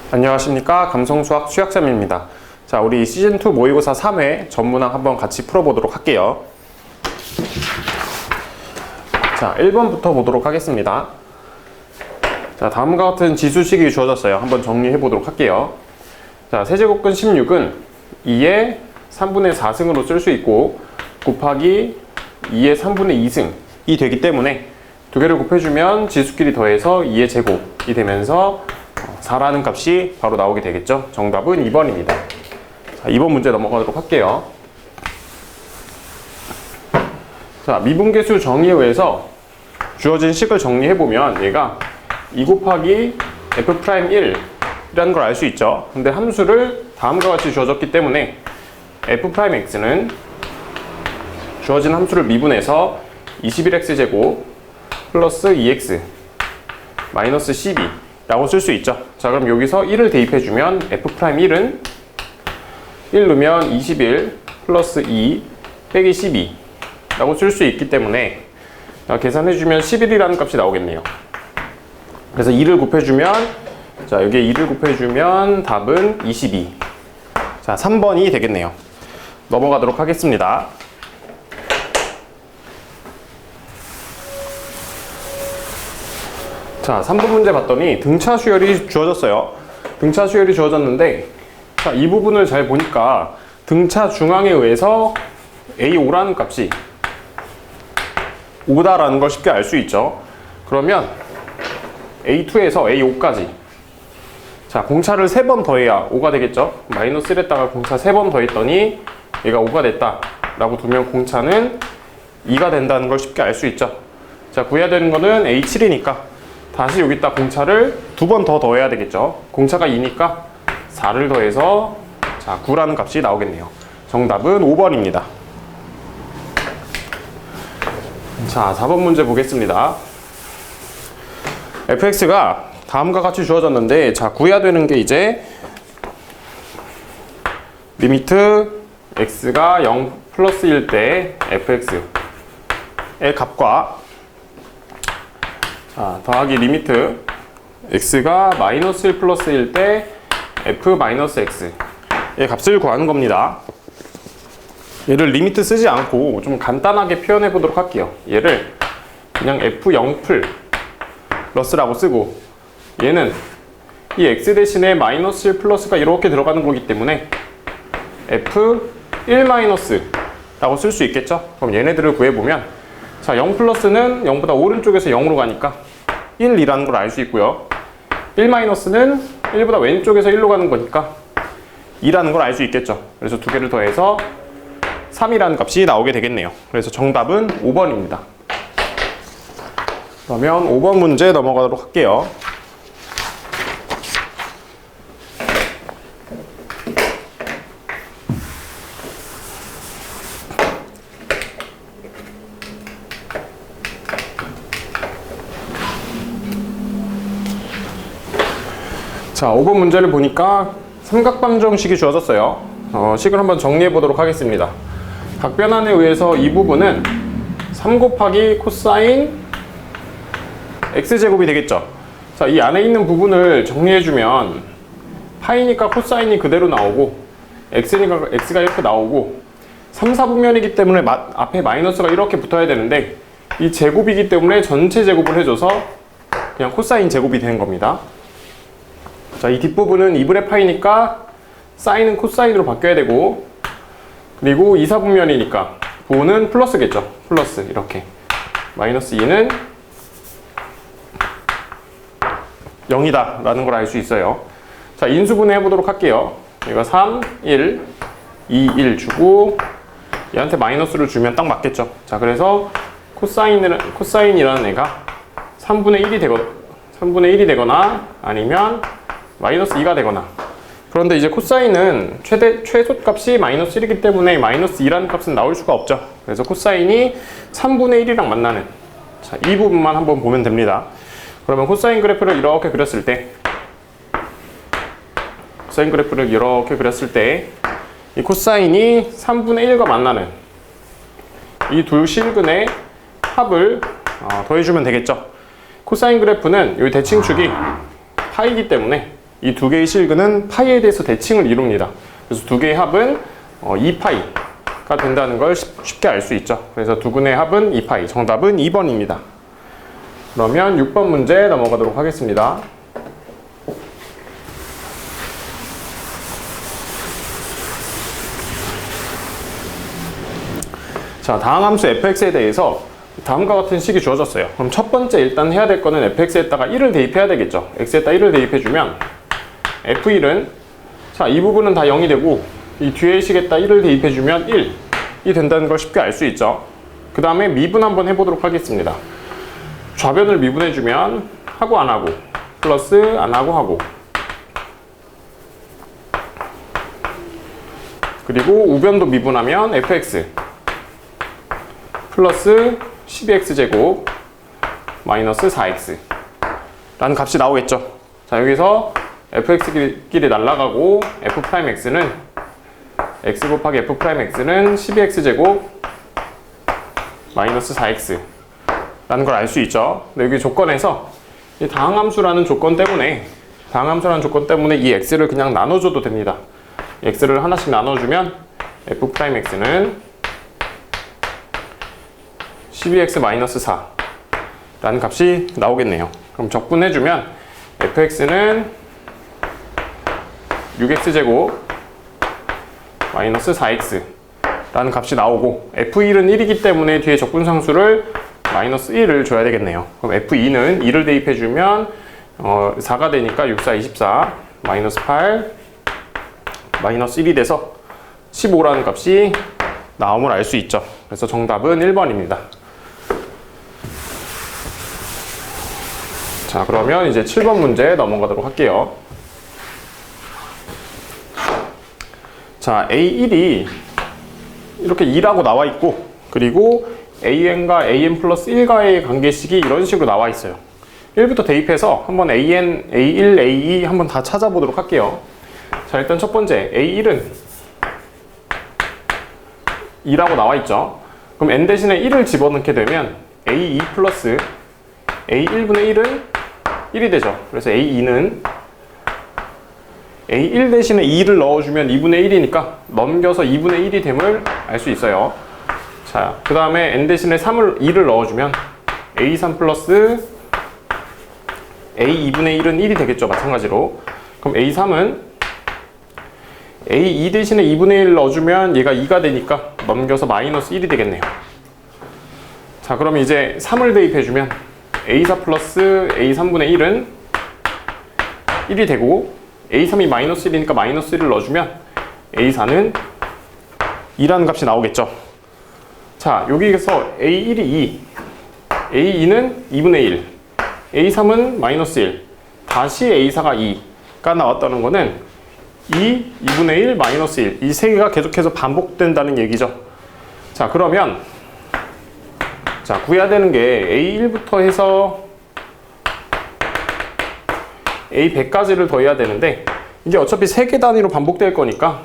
안녕하십니까. 감성수학 수학쌤입니다. 자, 우리 시즌2 모의고사 3회 전문항 한번 같이 풀어보도록 할게요. 자, 1번부터 보도록 하겠습니다. 자, 다음과 같은 지수식이 주어졌어요. 한번 정리해 보도록 할게요. 자, 세제곱근 16은 2의 3분의 4승으로 쓸 수 있고 곱하기 2의 3분의 2승이 되기 때문에 두 개를 곱해주면 지수끼리 더해서 2의 제곱이 되면서 4라는 값이 바로 나오게 되겠죠. 정답은 2번입니다. 자, 2번 문제 넘어가도록 할게요. 자, 미분계수 정의에 의해서 주어진 식을 정리해보면 얘가 2 곱하기 F'1이라는 걸 알 수 있죠. 근데 함수를 다음과 같이 주어졌기 때문에 F'X는 주어진 함수를 미분해서 21X제곱 플러스 2X 마이너스 12 라고 쓸 수 있죠. 자, 그럼 여기서 1을 대입해주면 F'1은 1 넣으면 21 플러스 2 빼기 12 라고 쓸 수 있기 때문에 계산해주면 11이라는 값이 나오겠네요. 그래서 2를 곱해주면, 자, 여기에 2를 곱해주면 답은 22. 자, 3번이 되겠네요. 넘어가도록 하겠습니다. 자, 3번 문제 봤더니 등차 수열이 주어졌어요. 등차 수열이 주어졌는데, 자, 이 부분을 잘 보니까 등차 중앙에 의해서 A5라는 값이 5다라는 걸 쉽게 알 수 있죠. 그러면 A2에서 A5까지, 자, 공차를 3번 더해야 5가 되겠죠. 마이너스 1에다가 공차 3번 더했더니 얘가 5가 됐다 라고 두면 공차는 2가 된다는 걸 쉽게 알 수 있죠. 자, 구해야 되는 거는 A7이니까 다시 여기다 공차를 2번 더 더해야 되겠죠. 공차가 2니까 4를 더해서, 자, 9라는 값이 나오겠네요. 정답은 5번입니다. 자, 4번 문제 보겠습니다. fx가 다음과 같이 주어졌는데, 자, 구해야 되는 게 이제 리미트 x가 0 플러스 1 때 fx의 값과, 자, 더하기 리미트 x가 마이너스 1 플러스 1 때 f 마이너스 x의 값을 구하는 겁니다. 얘를 리미트 쓰지 않고 좀 간단하게 표현해 보도록 할게요. 얘를 그냥 f0 플러스라고 쓰고, 얘는 이 x 대신에 마이너스 1 플러스가 이렇게 들어가는 거기 때문에 f1 마이너스라고 쓸 수 있겠죠. 그럼 얘네들을 구해보면, 자, 0 플러스는 0보다 오른쪽에서 0으로 가니까 1이라는 걸 알 수 있고요. 1 마이너스는 1보다 왼쪽에서 1로 가는 거니까 2라는 걸 알 수 있겠죠. 그래서 두 개를 더해서 3이라는 값이 나오게 되겠네요. 그래서 정답은 5번입니다. 그러면 5번 문제 넘어가도록 할게요. 자, 5번 문제를 보니까 삼각방정식이 주어졌어요. 식을 한번 정리해 보도록 하겠습니다. 각변환에 의해서 이 부분은 3 곱하기 코사인 x제곱이 되겠죠. 자, 이 안에 있는 부분을 정리해주면 파이니까 코사인이 그대로 나오고 x니까 x가 이렇게 나오고 3, 4분면이기 때문에 앞에 마이너스가 이렇게 붙어야 되는데 이 제곱이기 때문에 전체 제곱을 해줘서 그냥 코사인 제곱이 되는 겁니다. 자, 이 뒷부분은 2분의 파이니까 사인은 코사인으로 바뀌어야 되고, 그리고 2, 4분면이니까 부호는 플러스겠죠. 플러스 이렇게 마이너스 2는 0이다 라는 걸 알 수 있어요. 자, 인수분해 해보도록 할게요. 얘가 3, 1, 2, 1 주고 얘한테 마이너스를 주면 딱 맞겠죠. 자, 그래서 코사인이라는 애가 3분의 1이 되거나 아니면 마이너스 2가 되거나. 그런데 이제 코사인은 최소값이 마이너스 1이기 때문에 마이너스 2라는 값은 나올 수가 없죠. 그래서 코사인이 3분의 1이랑 만나는, 자, 이 부분만 한번 보면 됩니다. 그러면 코사인 그래프를 이렇게 그렸을 때, 이 코사인이 3분의 1과 만나는 이 두 실근의 합을 더해주면 되겠죠. 코사인 그래프는 이 대칭축이 파이기 때문에 이 두 개의 실근은 파이에 대해서 대칭을 이룹니다. 그래서 두 개의 합은 2파이가 된다는 걸 쉽게 알 수 있죠. 그래서 두 근의 합은 2파이. 정답은 2번입니다. 그러면 6번 문제 넘어가도록 하겠습니다. 자, 다항 함수 fx에 대해서 다음과 같은 식이 주어졌어요. 그럼 첫 번째 일단 해야 될 거는 fx에다가 1을 대입해야 되겠죠. x에다 1을 대입해주면 f1은 자, 이 부분은 다 0이 되고 이 뒤에 식에다 1을 대입해주면 1이 된다는 걸 쉽게 알 수 있죠. 그 다음에 미분 한번 해보도록 하겠습니다. 좌변을 미분해주면 하고 안 하고 플러스 안 하고 하고 그리고 우변도 미분하면 fx 플러스 12x제곱 마이너스 4x 라는 값이 나오겠죠. 자, 여기서 fx끼리 날아가고 f'x는 x 곱하기 f'x는 12x제곱 마이너스 4x 라는 걸 알 수 있죠. 근데 여기 조건에서 이 다항함수라는 조건 때문에 이 x를 그냥 나눠줘도 됩니다. x를 하나씩 나눠주면 f'x는 12x-4 라는 값이 나오겠네요. 그럼 적분해주면 fx는 6x제곱 마이너스 4x 라는 값이 나오고 f1은 1이기 때문에 뒤에 적분상수를 마이너스 1을 줘야 되겠네요. 그럼 f2는 2를 대입해주면 4가 되니까 6, 4, 24 마이너스 8 마이너스 1이 돼서 15라는 값이 나옴을 알 수 있죠. 그래서 정답은 1번입니다. 자, 그러면 이제 7번 문제 넘어가도록 할게요. 자, A1이 이렇게 2라고 나와 있고 그리고 AN과 AN 플러스 1과의 관계식이 이런 식으로 나와 있어요. 1부터 대입해서 한번 AN, A1, A2 한번 다 찾아보도록 할게요. 자, 일단 첫 번째 A1은 2라고 나와 있죠. 그럼 N 대신에 1을 집어넣게 되면 A2 플러스 A1분의 1은 1이 되죠. 그래서 A2는 A1 대신에 2를 넣어주면 2분의 1이니까 넘겨서 2분의 1이 됨을 알 수 있어요. 자, 그 다음에 N 대신에 2를 넣어주면 A3 플러스 A2분의 1은 1이 되겠죠. 마찬가지로. 그럼 A3은 A2 대신에 2분의 1 넣어주면 얘가 2가 되니까 넘겨서 마이너스 1이 되겠네요. 자, 그럼 이제 3을 대입해주면 A4 플러스 A3분의 1은 1이 되고 A3이 마이너스 1이니까 마이너스 1을 넣어주면 A4는 2라는 값이 나오겠죠. 자, 여기에서 A1이 2, A2는 2분의 1, A3은 마이너스 1, 다시 A4가 2가 나왔다는 거는 2분의 1, 마이너스 1, 이 세 개가 계속해서 반복된다는 얘기죠. 자, 그러면 자, 구해야 되는 게 A1부터 해서 A100까지를 더해야 되는데 이게 어차피 3개 단위로 반복될 거니까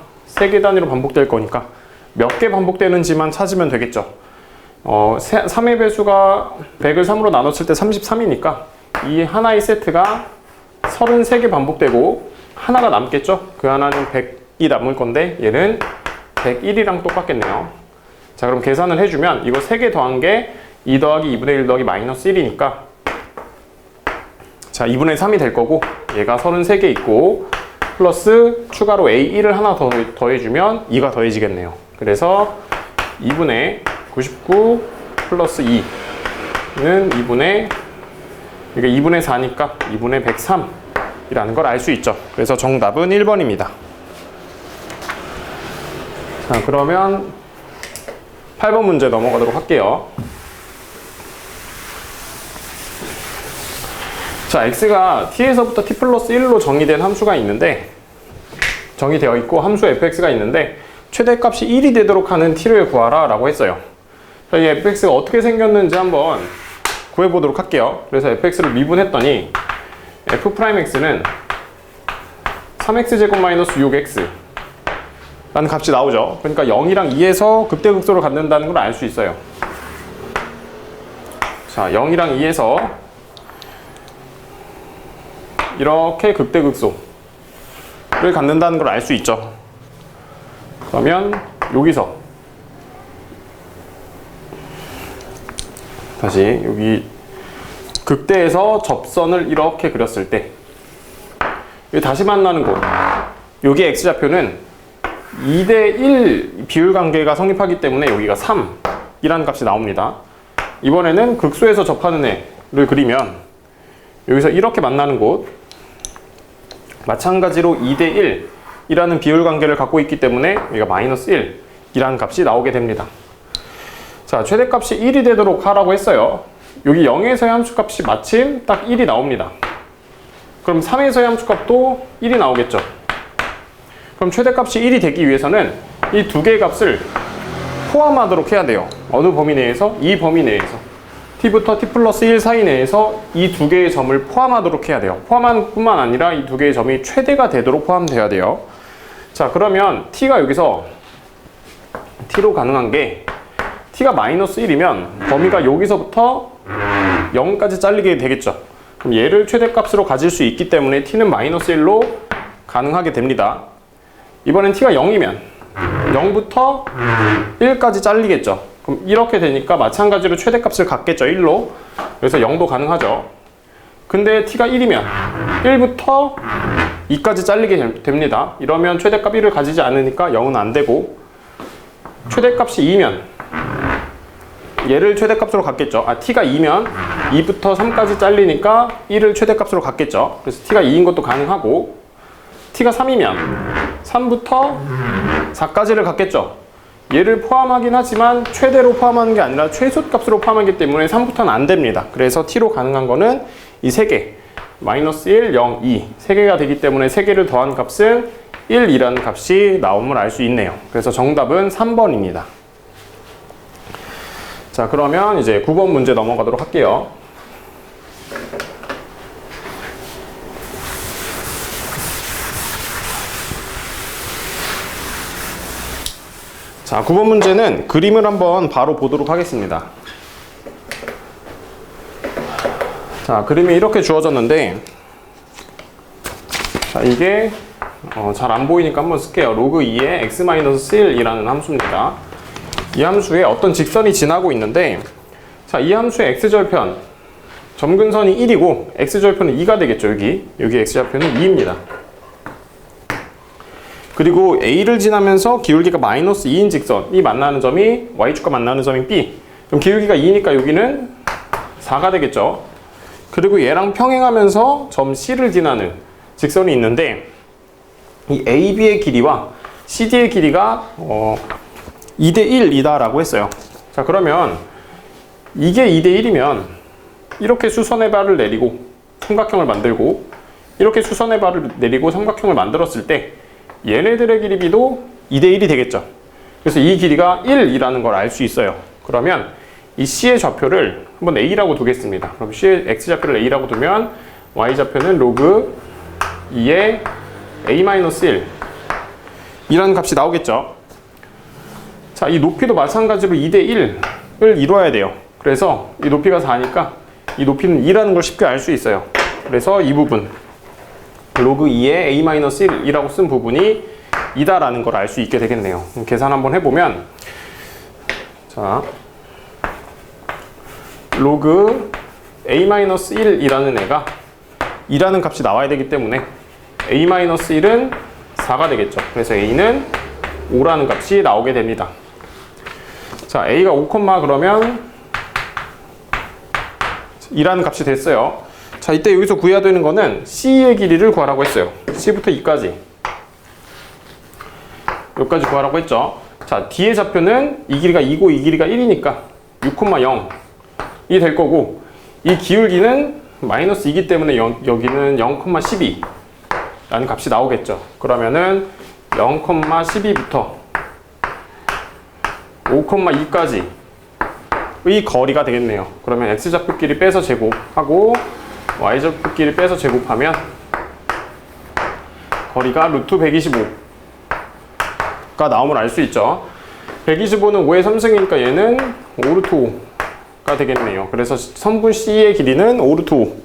몇 개 반복되는지만 찾으면 되겠죠. 3의 배수가 100을 3으로 나눴을 때 33이니까 이 하나의 세트가 33개 반복되고 하나가 남겠죠. 그 하나는 100이 남을 건데 얘는 101이랑 똑같겠네요. 자, 그럼 계산을 해주면 이거 3개 더한 게 2 더하기 2분의 1 더하기 마이너스 1이니까 자, 2분의 3이 될 거고 얘가 33개 있고 플러스 추가로 A1을 하나 더 더해주면 2가 더해지겠네요. 그래서 2분의 99 플러스 2는 2분의 4니까 2분의 103이라는 걸 알 수 있죠. 그래서 정답은 1번입니다. 자, 그러면 8번 문제 넘어가도록 할게요. 자, x가 t에서부터 t 플러스 1로 정의된 함수가 있는데 정의되어 있고 함수 fx가 있는데 최대값이 1이 되도록 하는 t를 구하라 라고 했어요. 자, 이 fx가 어떻게 생겼는지 한번 구해보도록 할게요. 그래서 fx를 미분했더니 f'x는 3x제곱 마이너스 6x 라는 값이 나오죠. 그러니까 0이랑 2에서 극대극소를 갖는다는 걸 알 수 있어요. 자, 0이랑 2에서 이렇게 극대극소 갖는다는 걸 알 수 있죠. 그러면 여기서 다시 여기 극대에서 접선을 이렇게 그렸을 때 여기 다시 만나는 곳, 여기 x좌표는 2대1 비율 관계가 성립하기 때문에 여기가 3이라는 값이 나옵니다. 이번에는 극소에서 접하는 애를 그리면 여기서 이렇게 만나는 곳, 마찬가지로 2대1이라는 비율 관계를 갖고 있기 때문에 여기가 마이너스 1이라는 값이 나오게 됩니다. 자, 최대값이 1이 되도록 하라고 했어요. 여기 0에서의 함수값이 마침 딱 1이 나옵니다. 그럼 3에서의 함수값도 1이 나오겠죠. 그럼 최대값이 1이 되기 위해서는 이 두 개의 값을 포함하도록 해야 돼요. 어느 범위 내에서? 이 범위 내에서. t부터 t 플러스 1 사이 내에서 이 두 개의 점을 포함하도록 해야 돼요. 포함하는 뿐만 아니라 이 두 개의 점이 최대가 되도록 포함되어야 돼요. 자, 그러면 t가 여기서 t로 가능한 게 t가 마이너스 1이면 범위가 여기서부터 0까지 잘리게 되겠죠. 그럼 얘를 최대값으로 가질 수 있기 때문에 t는 마이너스 1로 가능하게 됩니다. 이번엔 t가 0이면 0부터 1까지 잘리겠죠. 그럼 이렇게 되니까 마찬가지로 최대값을 갖겠죠. 1로. 그래서 0도 가능하죠. 근데 t가 1이면 1부터 2까지 잘리게 됩니다. 이러면 최대값 1을 가지지 않으니까 0은 안 되고, 최대값이 2면 얘를 최대값으로 갖겠죠. t가 2면 2부터 3까지 잘리니까 1을 최대값으로 갖겠죠. 그래서 t가 2인 것도 가능하고, t가 3이면 3부터 4까지를 갖겠죠. 얘를 포함하긴 하지만 최대로 포함하는 게 아니라 최소값으로 포함하기 때문에 3부터는 안 됩니다. 그래서 t로 가능한 거는 이 세 개, 마이너스 1, 0, 2 세 개가 되기 때문에 세 개를 더한 값은 1이라는 값이 나옴을 알 수 있네요. 그래서 정답은 3번입니다. 자, 그러면 이제 9번 문제 넘어가도록 할게요. 자, 9번 문제는 그림을 한번 바로 보도록 하겠습니다. 자, 그림이 이렇게 주어졌는데, 자, 이게 잘 안 보이니까 한번 쓸게요. 로그 2의 x-1이라는 함수입니다. 이 함수에 어떤 직선이 지나고 있는데, 자, 이 함수의 x절편 점근선이 1이고 x절편은 2가 되겠죠. 여기 x절편은 2입니다. 그리고 A를 지나면서 기울기가 마이너스 2인 직선이 만나는 점이 Y축과 만나는 점이 B. 그럼 기울기가 2니까 여기는 4가 되겠죠. 그리고 얘랑 평행하면서 점 C를 지나는 직선이 있는데, 이 AB의 길이와 CD의 길이가 2대1이다 라고 했어요. 자, 그러면 이게 2대1이면 이렇게 수선의 발을 내리고 삼각형을 만들고, 이렇게 수선의 발을 내리고 삼각형을 만들었을 때 얘네들의 길이도 2대1이 되겠죠. 그래서 이 길이가 1이라는 걸 알 수 있어요. 그러면 이 C의 좌표를 한번 A라고 두겠습니다. 그럼 C의 X좌표를 A라고 두면 Y좌표는 로그 2의 A-1 이라는 값이 나오겠죠. 자, 이 높이도 마찬가지로 2대1을 이루어야 돼요. 그래서 이 높이가 4니까 이 높이는 2라는 걸 쉽게 알 수 있어요. 그래서 이 부분 로그 2의 A-1이라고 쓴 부분이 2다라는 걸 알 수 있게 되겠네요. 계산 한번 해보면, 자, 로그 A-1이라는 애가 2라는 값이 나와야 되기 때문에 A-1은 4가 되겠죠. 그래서 A는 5라는 값이 나오게 됩니다. 자, A가 5, 그러면 2라는 값이 됐어요. 자, 이때 여기서 구해야 되는 거는 C의 길이를 구하라고 했어요. C부터 2까지. 여기까지 구하라고 했죠. 자, D의 좌표는 이 길이가 2고 이 길이가 1이니까 6,0이 될 거고, 이 기울기는 마이너스 2이기 때문에 여기는 0,12 라는 값이 나오겠죠. 그러면은 0,12부터 5,2까지 의 거리가 되겠네요. 그러면 x좌표끼리 빼서 제곱하고 y좌표끼리 빼서 제곱하면 거리가 루트 125가 나옴을 알 수 있죠. 125는 5의 3승이니까 얘는 5루트 5가 되겠네요. 그래서 선분 C의 길이는 5루트 5.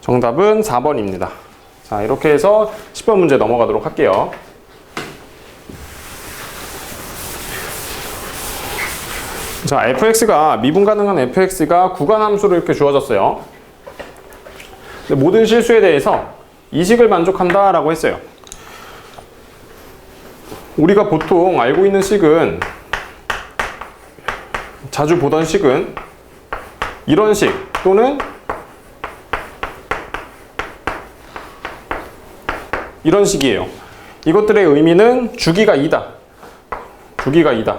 정답은 4번입니다. 자, 이렇게 해서 10번 문제 넘어가도록 할게요. 자, 미분 가능한 fx가 구간함수로 이렇게 주어졌어요. 근데 모든 실수에 대해서 이 식을 만족한다라고 했어요. 우리가 보통 알고 있는 식은, 자주 보던 식은 이런 식 또는 이런 식이에요. 이것들의 의미는 주기가 2다. 주기가 2다.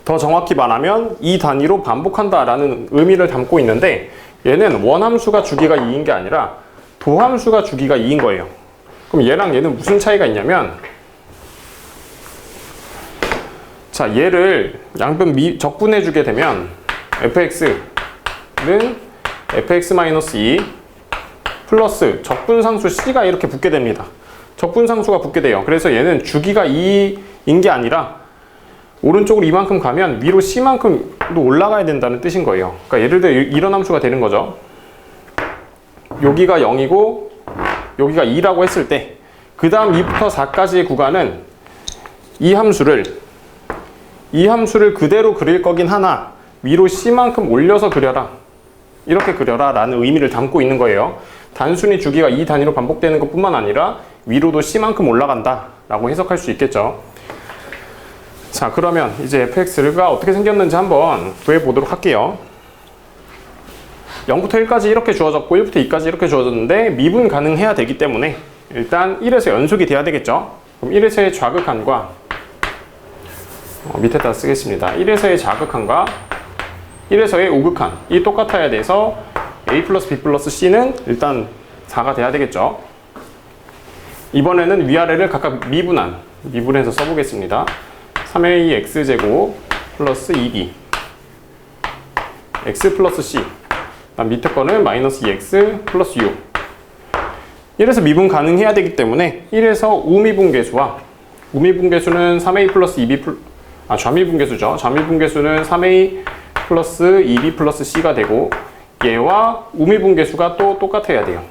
더 정확히 말하면 이 단위로 반복한다라는 의미를 담고 있는데, 얘는 원함수가 주기가 2인 게 아니라 도함수가 주기가 2인 거예요. 그럼 얘랑 얘는 무슨 차이가 있냐면, 자, 얘를 양변 적분해 주게 되면 fx는 fx-2 플러스 적분상수 c가 이렇게 붙게 됩니다. 적분상수가 붙게 돼요. 그래서 얘는 주기가 2인 게 아니라 오른쪽으로 이만큼 가면 위로 c만큼도 올라가야 된다는 뜻인 거예요. 그러니까 예를 들어 이런 함수가 되는 거죠. 여기가 0이고 여기가 2라고 했을 때 그 다음 2부터 4까지의 구간은 이 함수를 그대로 그릴 거긴 하나 위로 c만큼 올려서 그려라, 이렇게 그려라 라는 의미를 담고 있는 거예요. 단순히 주기가 2 단위로 반복되는 것 뿐만 아니라 위로도 c만큼 올라간다 라고 해석할 수 있겠죠. 자, 그러면 이제 fx가 어떻게 생겼는지 한번 구해보도록 할게요. 0부터 1까지 이렇게 주어졌고 1부터 2까지 이렇게 주어졌는데 미분 가능해야 되기 때문에 일단 1에서 연속이 돼야 되겠죠. 그럼 1에서의 좌극한과 밑에다 쓰겠습니다. 1에서의 좌극한과 1에서의 우극한 이 똑같아야 돼서 a 플러스 b 플러스 c는 일단 4가 돼야 되겠죠. 이번에는 위아래를 각각 미분해서 써보겠습니다. 3a x제곱 플러스 2b x 플러스 c, 밑에 거는 마이너스 2x 플러스 6. 1에서 미분 가능해야 되기 때문에 1에서 우미분계수와 우미분계수는 3a 플러스 2b 좌미분계수죠. 좌미분계수는 3a 플러스 2b 플러스 c가 되고 얘와 우미분계수가 또 똑같아야 돼요.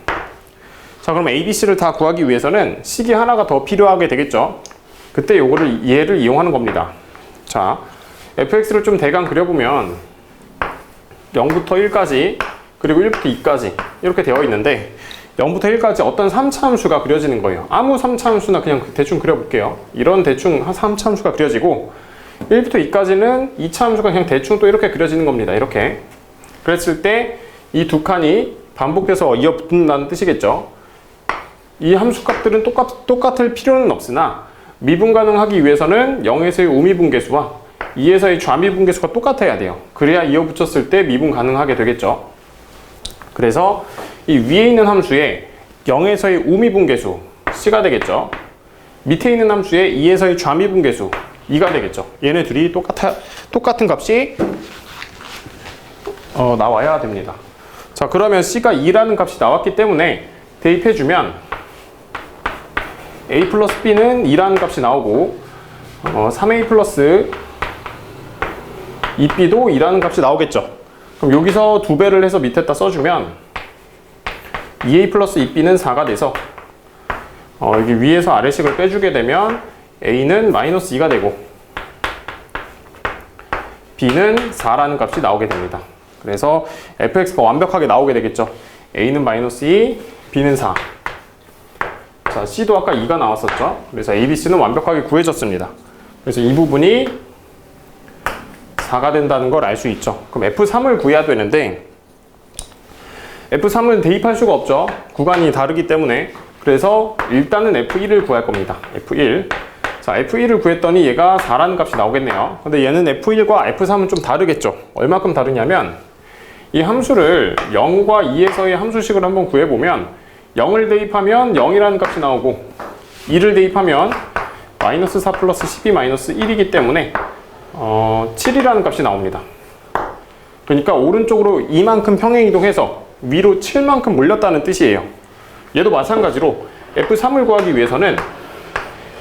자, 그럼 a, b, c를 다 구하기 위해서는 식이 하나가 더 필요하게 되겠죠. 그때 얘를 이용하는 겁니다. 자, fx를 좀 대강 그려보면 0부터 1까지 그리고 1부터 2까지 이렇게 되어 있는데 0부터 1까지 어떤 3차 함수가 그려지는 거예요. 아무 3차 함수나 그냥 대충 그려볼게요. 이런 대충 3차 함수가 그려지고 1부터 2까지는 2차 함수가 그냥 대충 또 이렇게 그려지는 겁니다. 이렇게. 그랬을 때 이 두 칸이 반복돼서 이어붙는다는 뜻이겠죠. 이 함수 값들은 똑같을 필요는 없으나 미분 가능하기 위해서는 0에서의 우미분계수와 2에서의 좌미분계수가 똑같아야 돼요. 그래야 이어붙였을 때 미분 가능하게 되겠죠. 그래서 이 위에 있는 함수에 0에서의 우미분계수 c가 되겠죠. 밑에 있는 함수에 2에서의 좌미분계수 2가 되겠죠. 얘네 둘이 똑같은 값이 나와야 됩니다. 자, 그러면 c가 2라는 값이 나왔기 때문에 대입해주면 a 플러스 b는 2라는 값이 나오고 3a 플러스 2b도 2라는 값이 나오겠죠. 그럼 여기서 2배를 해서 밑에다 써주면 2a 플러스 2b는 4가 돼서 여기 위에서 아래식을 빼주게 되면 a는 마이너스 2가 되고 b는 4라는 값이 나오게 됩니다. 그래서 fx가 완벽하게 나오게 되겠죠. a는 마이너스 2, b는 4. 자, c도 아까 2가 나왔었죠. 그래서 a, b, c는 완벽하게 구해졌습니다. 그래서 이 부분이 4가 된다는 걸 알 수 있죠. 그럼 f3을 구해야 되는데 f3은 대입할 수가 없죠. 구간이 다르기 때문에. 그래서 일단은 f1을 구할 겁니다. f1. 자, f1을 구했더니 얘가 4라는 값이 나오겠네요. 근데 얘는 f1과 f3은 좀 다르겠죠. 얼마큼 다르냐면 이 함수를 0과 2에서의 함수식을 한번 구해보면 0을 대입하면 0이라는 값이 나오고 2를 대입하면 마이너스 4 플러스 12 마이너스 1이기 때문에 7이라는 값이 나옵니다. 그러니까 오른쪽으로 이만큼 평행이동해서 위로 7만큼 몰렸다는 뜻이에요. 얘도 마찬가지로 f3을 구하기 위해서는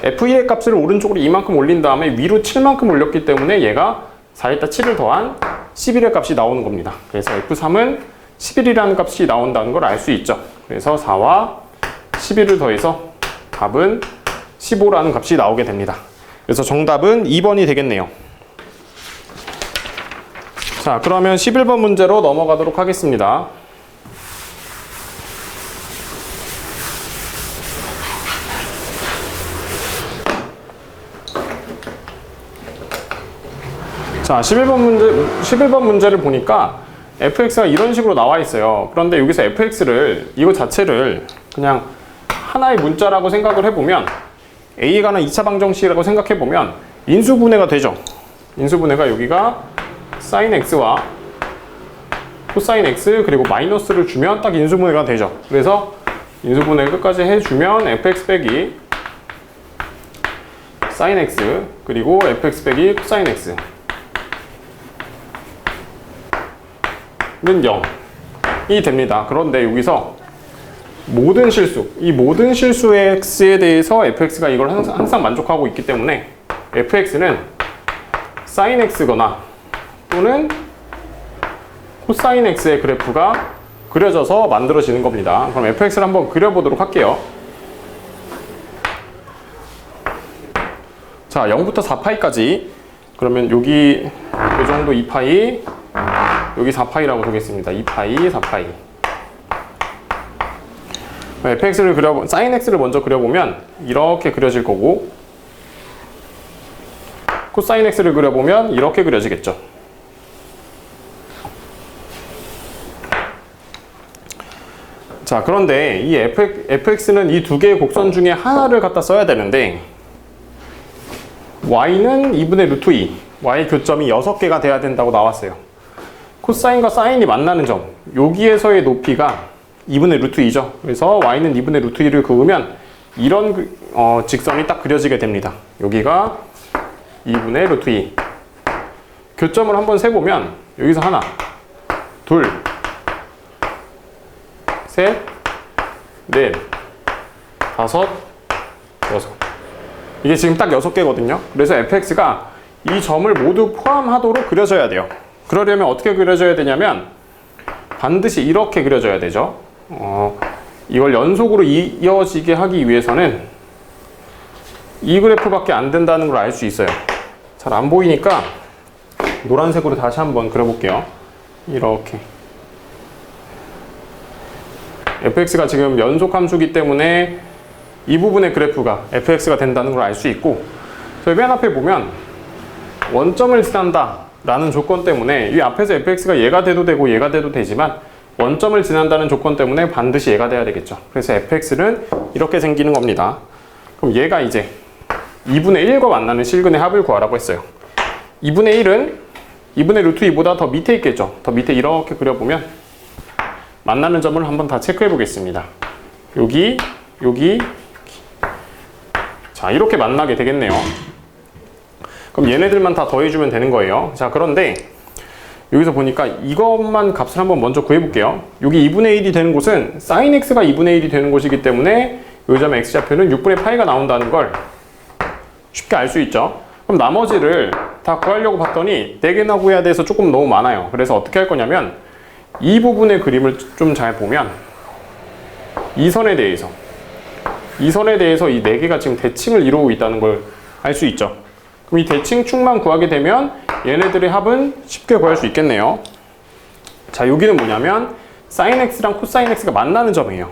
f1의 값을 오른쪽으로 이만큼 올린 다음에 위로 7만큼 올렸기 때문에 얘가 4에다 7을 더한 11의 값이 나오는 겁니다. 그래서 f3은 11이라는 값이 나온다는 걸 알 수 있죠. 그래서 4와 11을 더해서 답은 15라는 값이 나오게 됩니다. 그래서 정답은 2번이 되겠네요. 자, 그러면 11번 문제로 넘어가도록 하겠습니다. 자, 11번 문제를 보니까 fx가 이런 식으로 나와 있어요. 그런데 여기서 fx를, 이거 자체를 그냥 하나의 문자라고 생각을 해보면, a에 관한 2차 방정식이라고 생각해보면 인수분해가 되죠. 인수분해가 여기가 sin x와 코사인 x 그리고 마이너스를 주면 딱 인수분해가 되죠. 그래서 인수분해 끝까지 해주면 fx 빼기 sin x 그리고 fx 빼기 코사인 x 는 0이 됩니다. 그런데 여기서 모든 실수, 이 모든 실수의 x에 대해서 fx가 이걸 항상 만족하고 있기 때문에 fx는 sin x거나 또는 코사인 x의 그래프가 그려져서 만들어지는 겁니다. 그럼 fx를 한번 그려보도록 할게요. 자, 0부터 4파이까지, 그러면 여기 이 정도 2파이, 여기 4파이라고 보겠습니다. 2파이, 4파이. fx를 sin x를 먼저 그려보면 이렇게 그려질 거고, 코사인 x를 그려보면 이렇게 그려지겠죠. 자, 그런데 이 fx는 이 두 개의 곡선 중에 하나를 갖다 써야 되는데, y는 2분의 루트 2, y 교점이 6개가 돼야 된다고 나왔어요. 코사인과 사인이 만나는 점, 여기에서의 높이가 2분의 루트 2죠. 그래서 y는 2분의 루트 2를 그으면 이런 직선이 딱 그려지게 됩니다. 여기가 2분의 루트 2. 교점을 한번 세보면 여기서 하나, 둘, 셋, 넷, 다섯, 여섯. 이게 지금 딱 6개거든요. 그래서 fx가 이 점을 모두 포함하도록 그려져야 돼요. 그러려면 어떻게 그려져야 되냐면 반드시 이렇게 그려져야 되죠. 이걸 연속으로 이어지게 하기 위해서는 이 그래프밖에 안 된다는 걸 알 수 있어요. 잘 안 보이니까 노란색으로 다시 한번 그려볼게요. 이렇게. fx가 지금 연속 함수기 때문에 이 부분의 그래프가 fx가 된다는 걸 알 수 있고, 저희 맨 앞에 보면 원점을 지난다 라는 조건 때문에 이 앞에서 fx가 얘가 돼도 되고 얘가 돼도 되지만 원점을 지난다는 조건 때문에 반드시 얘가 돼야 되겠죠. 그래서 fx는 이렇게 생기는 겁니다. 그럼 얘가 이제 2분의 1과 만나는 실근의 합을 구하라고 했어요. 2분의 1은 2분의 루트 2보다 더 밑에 있겠죠. 더 밑에 이렇게 그려보면 만나는 점을 한번 다 체크해 보겠습니다. 여기, 여기. 자, 이렇게 만나게 되겠네요. 그럼 얘네들만 다 더해주면 되는 거예요. 자, 그런데 여기서 보니까 이것만 값을 한번 먼저 구해볼게요. 여기 2분의 1이 되는 곳은 sin x가 2분의 1이 되는 곳이기 때문에 이 점 x좌표는 6분의 파이가 나온다는 걸 쉽게 알 수 있죠. 그럼 나머지를 다 구하려고 봤더니 4개나 구해야 돼서 조금 너무 많아요. 그래서 어떻게 할 거냐면 이 부분의 그림을 좀 잘 보면 이 선에 대해서 이 4개가 지금 대칭을 이루고 있다는 걸 알 수 있죠. 그럼 이 대칭축만 구하게 되면 얘네들의 합은 쉽게 구할 수 있겠네요. 자, 여기는 뭐냐면 sin x랑 코사인 x가 만나는 점이에요.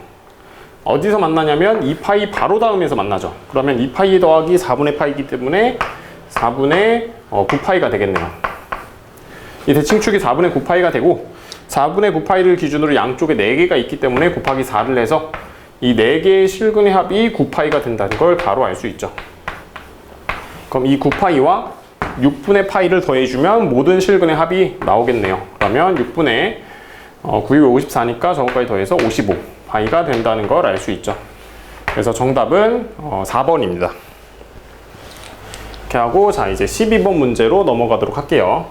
어디서 만나냐면 2파이 바로 다음에서 만나죠. 그러면 2파이 더하기 4분의 파이기 때문에 4분의 9파이가 되겠네요. 이 대칭축이 4분의 9파이가 되고 4분의 9파이를 기준으로 양쪽에 4개가 있기 때문에 곱하기 4를 해서 이 4개의 실근의 합이 9파이가 된다는 걸 바로 알 수 있죠. 그럼 이 9파이와 6분의 파이를 더해주면 모든 실근의 합이 나오겠네요. 그러면 6분의 9이 54니까 저거까지 더해서 55파이가 된다는 걸 알 수 있죠. 그래서 정답은 4번입니다. 이렇게 하고, 자, 이제 12번 문제로 넘어가도록 할게요.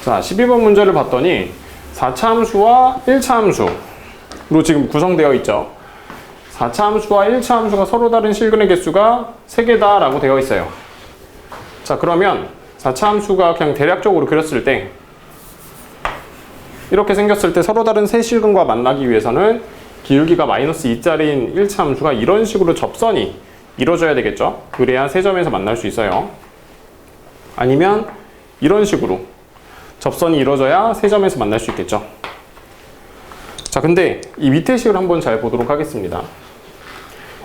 자, 12번 문제를 봤더니 4차 함수와 1차 함수로 지금 구성되어 있죠. 4차 함수와 1차 함수가 서로 다른 실근의 개수가 3개다 라고 되어 있어요. 자, 그러면 4차 함수가 그냥 대략적으로 그렸을 때 이렇게 생겼을 때 서로 다른 세 실근과 만나기 위해서는 기울기가 마이너스 2짜리인 1차 함수가 이런 식으로 접선이 이루어져야 되겠죠. 그래야 세 점에서 만날 수 있어요. 아니면 이런 식으로 접선이 이루어져야 세 점에서 만날 수 있겠죠. 자, 근데 이 밑에 식을 한번 잘 보도록 하겠습니다.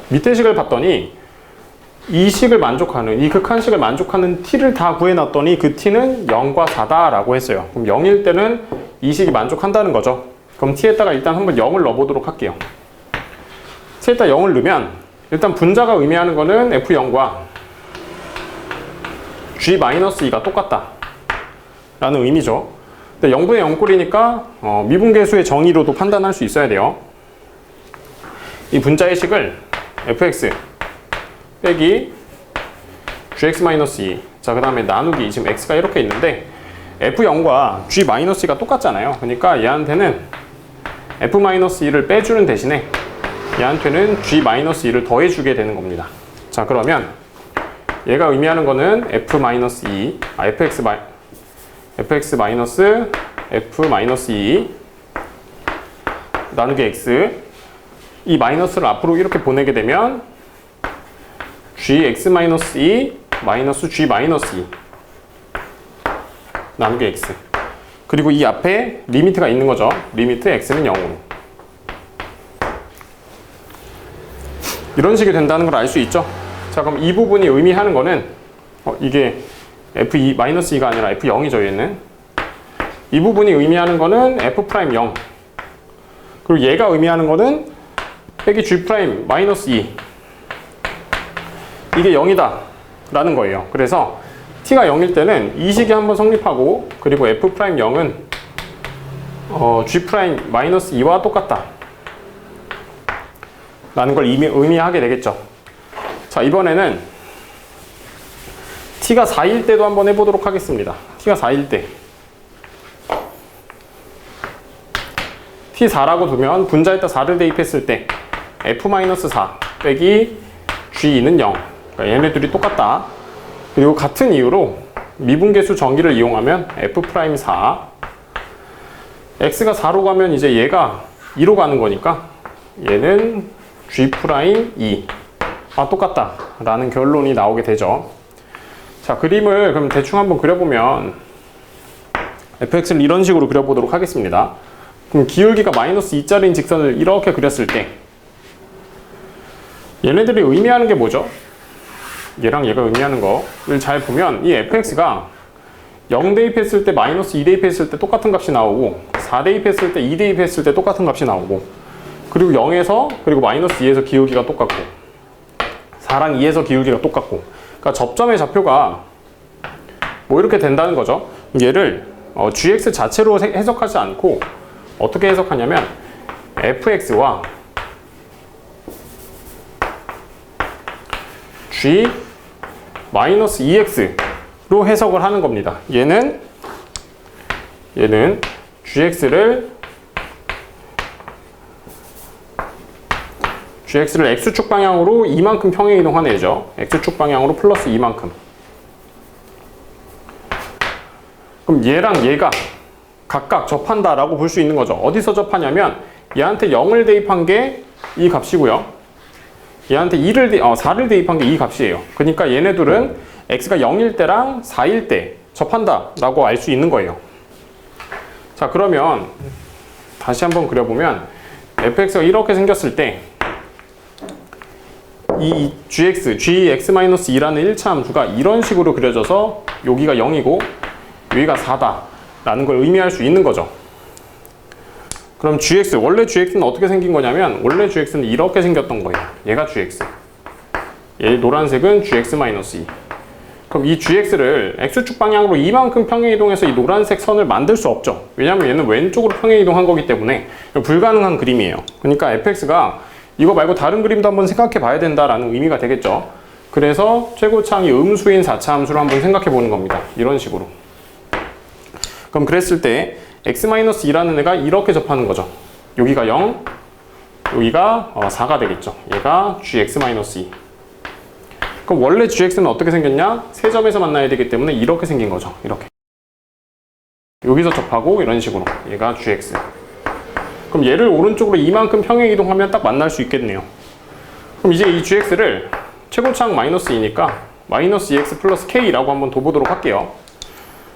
밑에 식을 봤더니 이 식을 만족하는, 이 극한식을 만족하는 t를 다 구해놨더니 그 t는 0과 4다 라고 했어요. 그럼 0일 때는 이 식이 만족한다는 거죠. 그럼 t에다가 일단 한번 0을 넣어보도록 할게요. t에다 0을 넣으면 일단 분자가 의미하는 거는 f0과 g-2가 똑같다 라는 의미죠. 근데 0분의 0꼴이니까 미분계수의 정의로도 판단할 수 있어야 돼요. 이 분자의 식을 fx 빼기 gx-2. 자, 그 다음에 나누기, 지금 x가 이렇게 있는데 f0과 g-2가 똑같잖아요. 그러니까 얘한테는 f-2를 빼주는 대신에 얘한테는 g-2를 더해주게 되는 겁니다. 자, 그러면 얘가 의미하는 거는 f-2, fx 마이너스 f-2 나누기 x, 이 마이너스를 앞으로 이렇게 보내게 되면 gx-2 마이너스 g-2 나누기 x, 그리고 이 앞에 리미트가 있는 거죠. 리미트 x는 0으로. 이런 식이 된다는 걸 알 수 있죠. 자, 그럼 이 부분이 의미하는 거는 이게 f2-2가 아니라 f0이죠. 얘는 이 부분이 의미하는 거는 f'0, 그리고 얘가 의미하는 거는 빼기 g'-2 이게 0이다 라는 거예요. 그래서 t가 0일 때는 이 식이 한번 성립하고, 그리고 f'0은 g'-2와 똑같다 라는 걸 의미하게 되겠죠. 자, 이번에는 t가 4일 때도 한번 해보도록 하겠습니다. t가 4일 때 t4라고 두면 분자에다 4를 대입했을 때 f-4 빼기 g2는 0. 그러니까 얘네들이 똑같다. 그리고 같은 이유로 미분계수 정의를 이용하면 f'4, x가 4로 가면 이제 얘가 2로 가는 거니까 얘는 g'2 똑같다 라는 결론이 나오게 되죠. 자, 그림을 그럼 대충 한번 그려보면 fx를 이런 식으로 그려보도록 하겠습니다. 그럼 기울기가 마이너스 2짜리인 직선을 이렇게 그렸을 때 얘네들이 의미하는 게 뭐죠? 얘랑 얘가 의미하는 거를 잘 보면 이 fx가 0 대입했을 때 마이너스 2 대입했을 때 똑같은 값이 나오고, 4 대입했을 때 2 대입했을 때 똑같은 값이 나오고, 그리고 0에서 그리고 마이너스 2에서 기울기가 똑같고, 4랑 2에서 기울기가 똑같고, 그러니까 접점의 좌표가 뭐 이렇게 된다는 거죠. 얘를 gx 자체로 해석하지 않고 어떻게 해석하냐면 fx와 g-2x로 해석을 하는 겁니다. 얘는 gx를 x축 방향으로 이만큼 평행 이동하는 애죠. x축 방향으로 플러스 이만큼. 그럼 얘랑 얘가 각각 접한다라고 볼 수 있는 거죠. 어디서 접하냐면 얘한테 0을 대입한 게 이 값이고요. 얘한테 4를 대입한 게 이 값이에요. 그러니까 얘네들은 x가 0일 때랑 4일 때 접한다라고 알 수 있는 거예요. 자, 그러면 다시 한번 그려보면 fx가 이렇게 생겼을 때 이 gx-2라는 1차 함수가 이런 식으로 그려져서 여기가 0이고 여기가 4다라는 걸 의미할 수 있는 거죠. 그럼 원래 gx는 어떻게 생긴 거냐면 원래 gx는 이렇게 생겼던 거예요. 얘가 gx. 얘 노란색은 gx-2. 그럼 이 gx를 x축 방향으로 이만큼 평행 이동해서 이 노란색 선을 만들 수 없죠. 왜냐면 얘는 왼쪽으로 평행 이동한 거기 때문에 불가능한 그림이에요. 그러니까 fx가 이거 말고 다른 그림도 한번 생각해 봐야 된다라는 의미가 되겠죠. 그래서 최고차항이 음수인 4차 함수로 한번 생각해 보는 겁니다. 이런 식으로. 그럼 그랬을 때 x-2라는 애가 이렇게 접하는 거죠. 여기가 0, 여기가 4가 되겠죠. 얘가 gx-2. 그럼 원래 gx는 어떻게 생겼냐? 세 점에서 만나야 되기 때문에 이렇게 생긴 거죠. 이렇게. 여기서 접하고 이런 식으로. 얘가 gx. 그럼 얘를 오른쪽으로 이만큼 평행 이동하면 딱 만날 수 있겠네요. 그럼 이제 이 gx를 최고차항 -2니까 -2x 플러스 k라고 한번 둬보도록 할게요.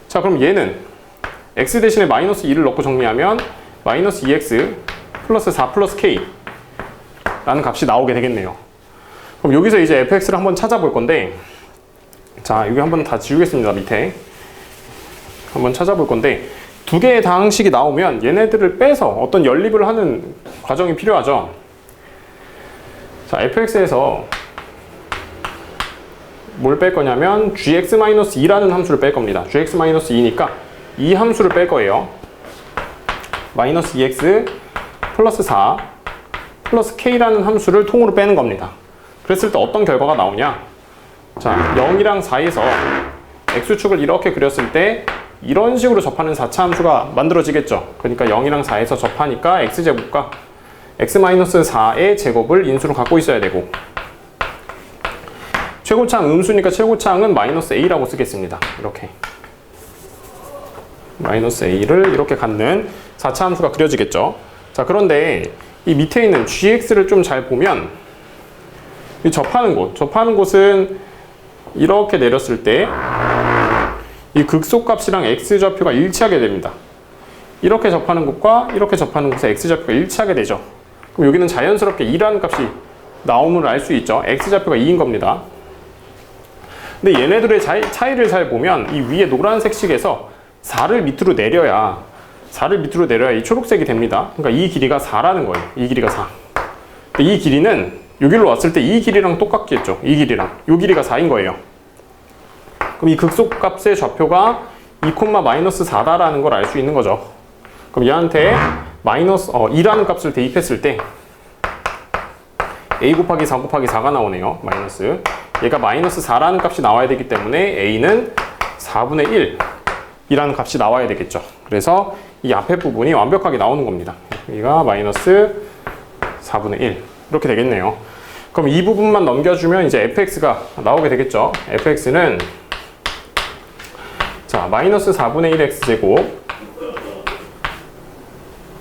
자, 그럼 얘는 x 대신에 -2를 넣고 정리하면 -2x 플러스 4 플러스 k 라는 값이 나오게 되겠네요. 그럼 여기서 이제 fx를 한번 찾아볼 건데, 자, 여기 한번 다 지우겠습니다. 밑에 한번 찾아볼 건데, 두 개의 다항식이 나오면 얘네들을 빼서 어떤 연립을 하는 과정이 필요하죠. 자, fx에서 뭘 뺄 거냐면 gx-2라는 함수를 뺄 겁니다. gx-2니까 이 함수를 뺄 거예요. -2x 플러스 4 플러스 k라는 함수를 통으로 빼는 겁니다. 그랬을 때 어떤 결과가 나오냐? 자, 0이랑 4에서 x축을 이렇게 그렸을 때 이런 식으로 접하는 4차 함수가 만들어지겠죠. 그러니까 0이랑 4에서 접하니까 x제곱과 x-4의 제곱을 인수로 갖고 있어야 되고, 최고차항 음수니까 최고차항은 -a라고 쓰겠습니다. 이렇게 -a를 이렇게 갖는 4차 함수가 그려지겠죠. 자, 그런데 이 밑에 있는 gx를 좀 잘 보면 이 접하는 곳은 이렇게 내렸을 때 이 극소값이랑 x좌표가 일치하게 됩니다. 이렇게 접하는 곳과 이렇게 접하는 곳에 x좌표가 일치하게 되죠. 그럼 여기는 자연스럽게 2라는 값이 나옴을 알 수 있죠. x좌표가 2인 겁니다. 근데 얘네들의 차이를 잘 보면 이 위에 노란색 식에서 4를 밑으로 내려야 이 초록색이 됩니다. 그러니까 이 길이가 4라는 거예요. 이 길이가 4. 근데 이 길이는 여기로 왔을 때 이 길이랑 똑같겠죠. 이 길이랑. 이 길이가 4인 거예요. 그럼 이 극소값의 좌표가 2,-4다라는 걸 알 수 있는 거죠. 그럼 얘한테 2라는 값을 대입했을 때 a 곱하기 4 곱하기 4가 나오네요. 마이너스. 얘가 -4라는 값이 나와야 되기 때문에 a는 4분의 1이라는 값이 나와야 되겠죠. 그래서 이 앞에 부분이 완벽하게 나오는 겁니다. 여기가 -4분의 1 이렇게 되겠네요. 그럼 이 부분만 넘겨주면 이제 fx가 나오게 되겠죠. fx는 자, -4분의 1 x제곱,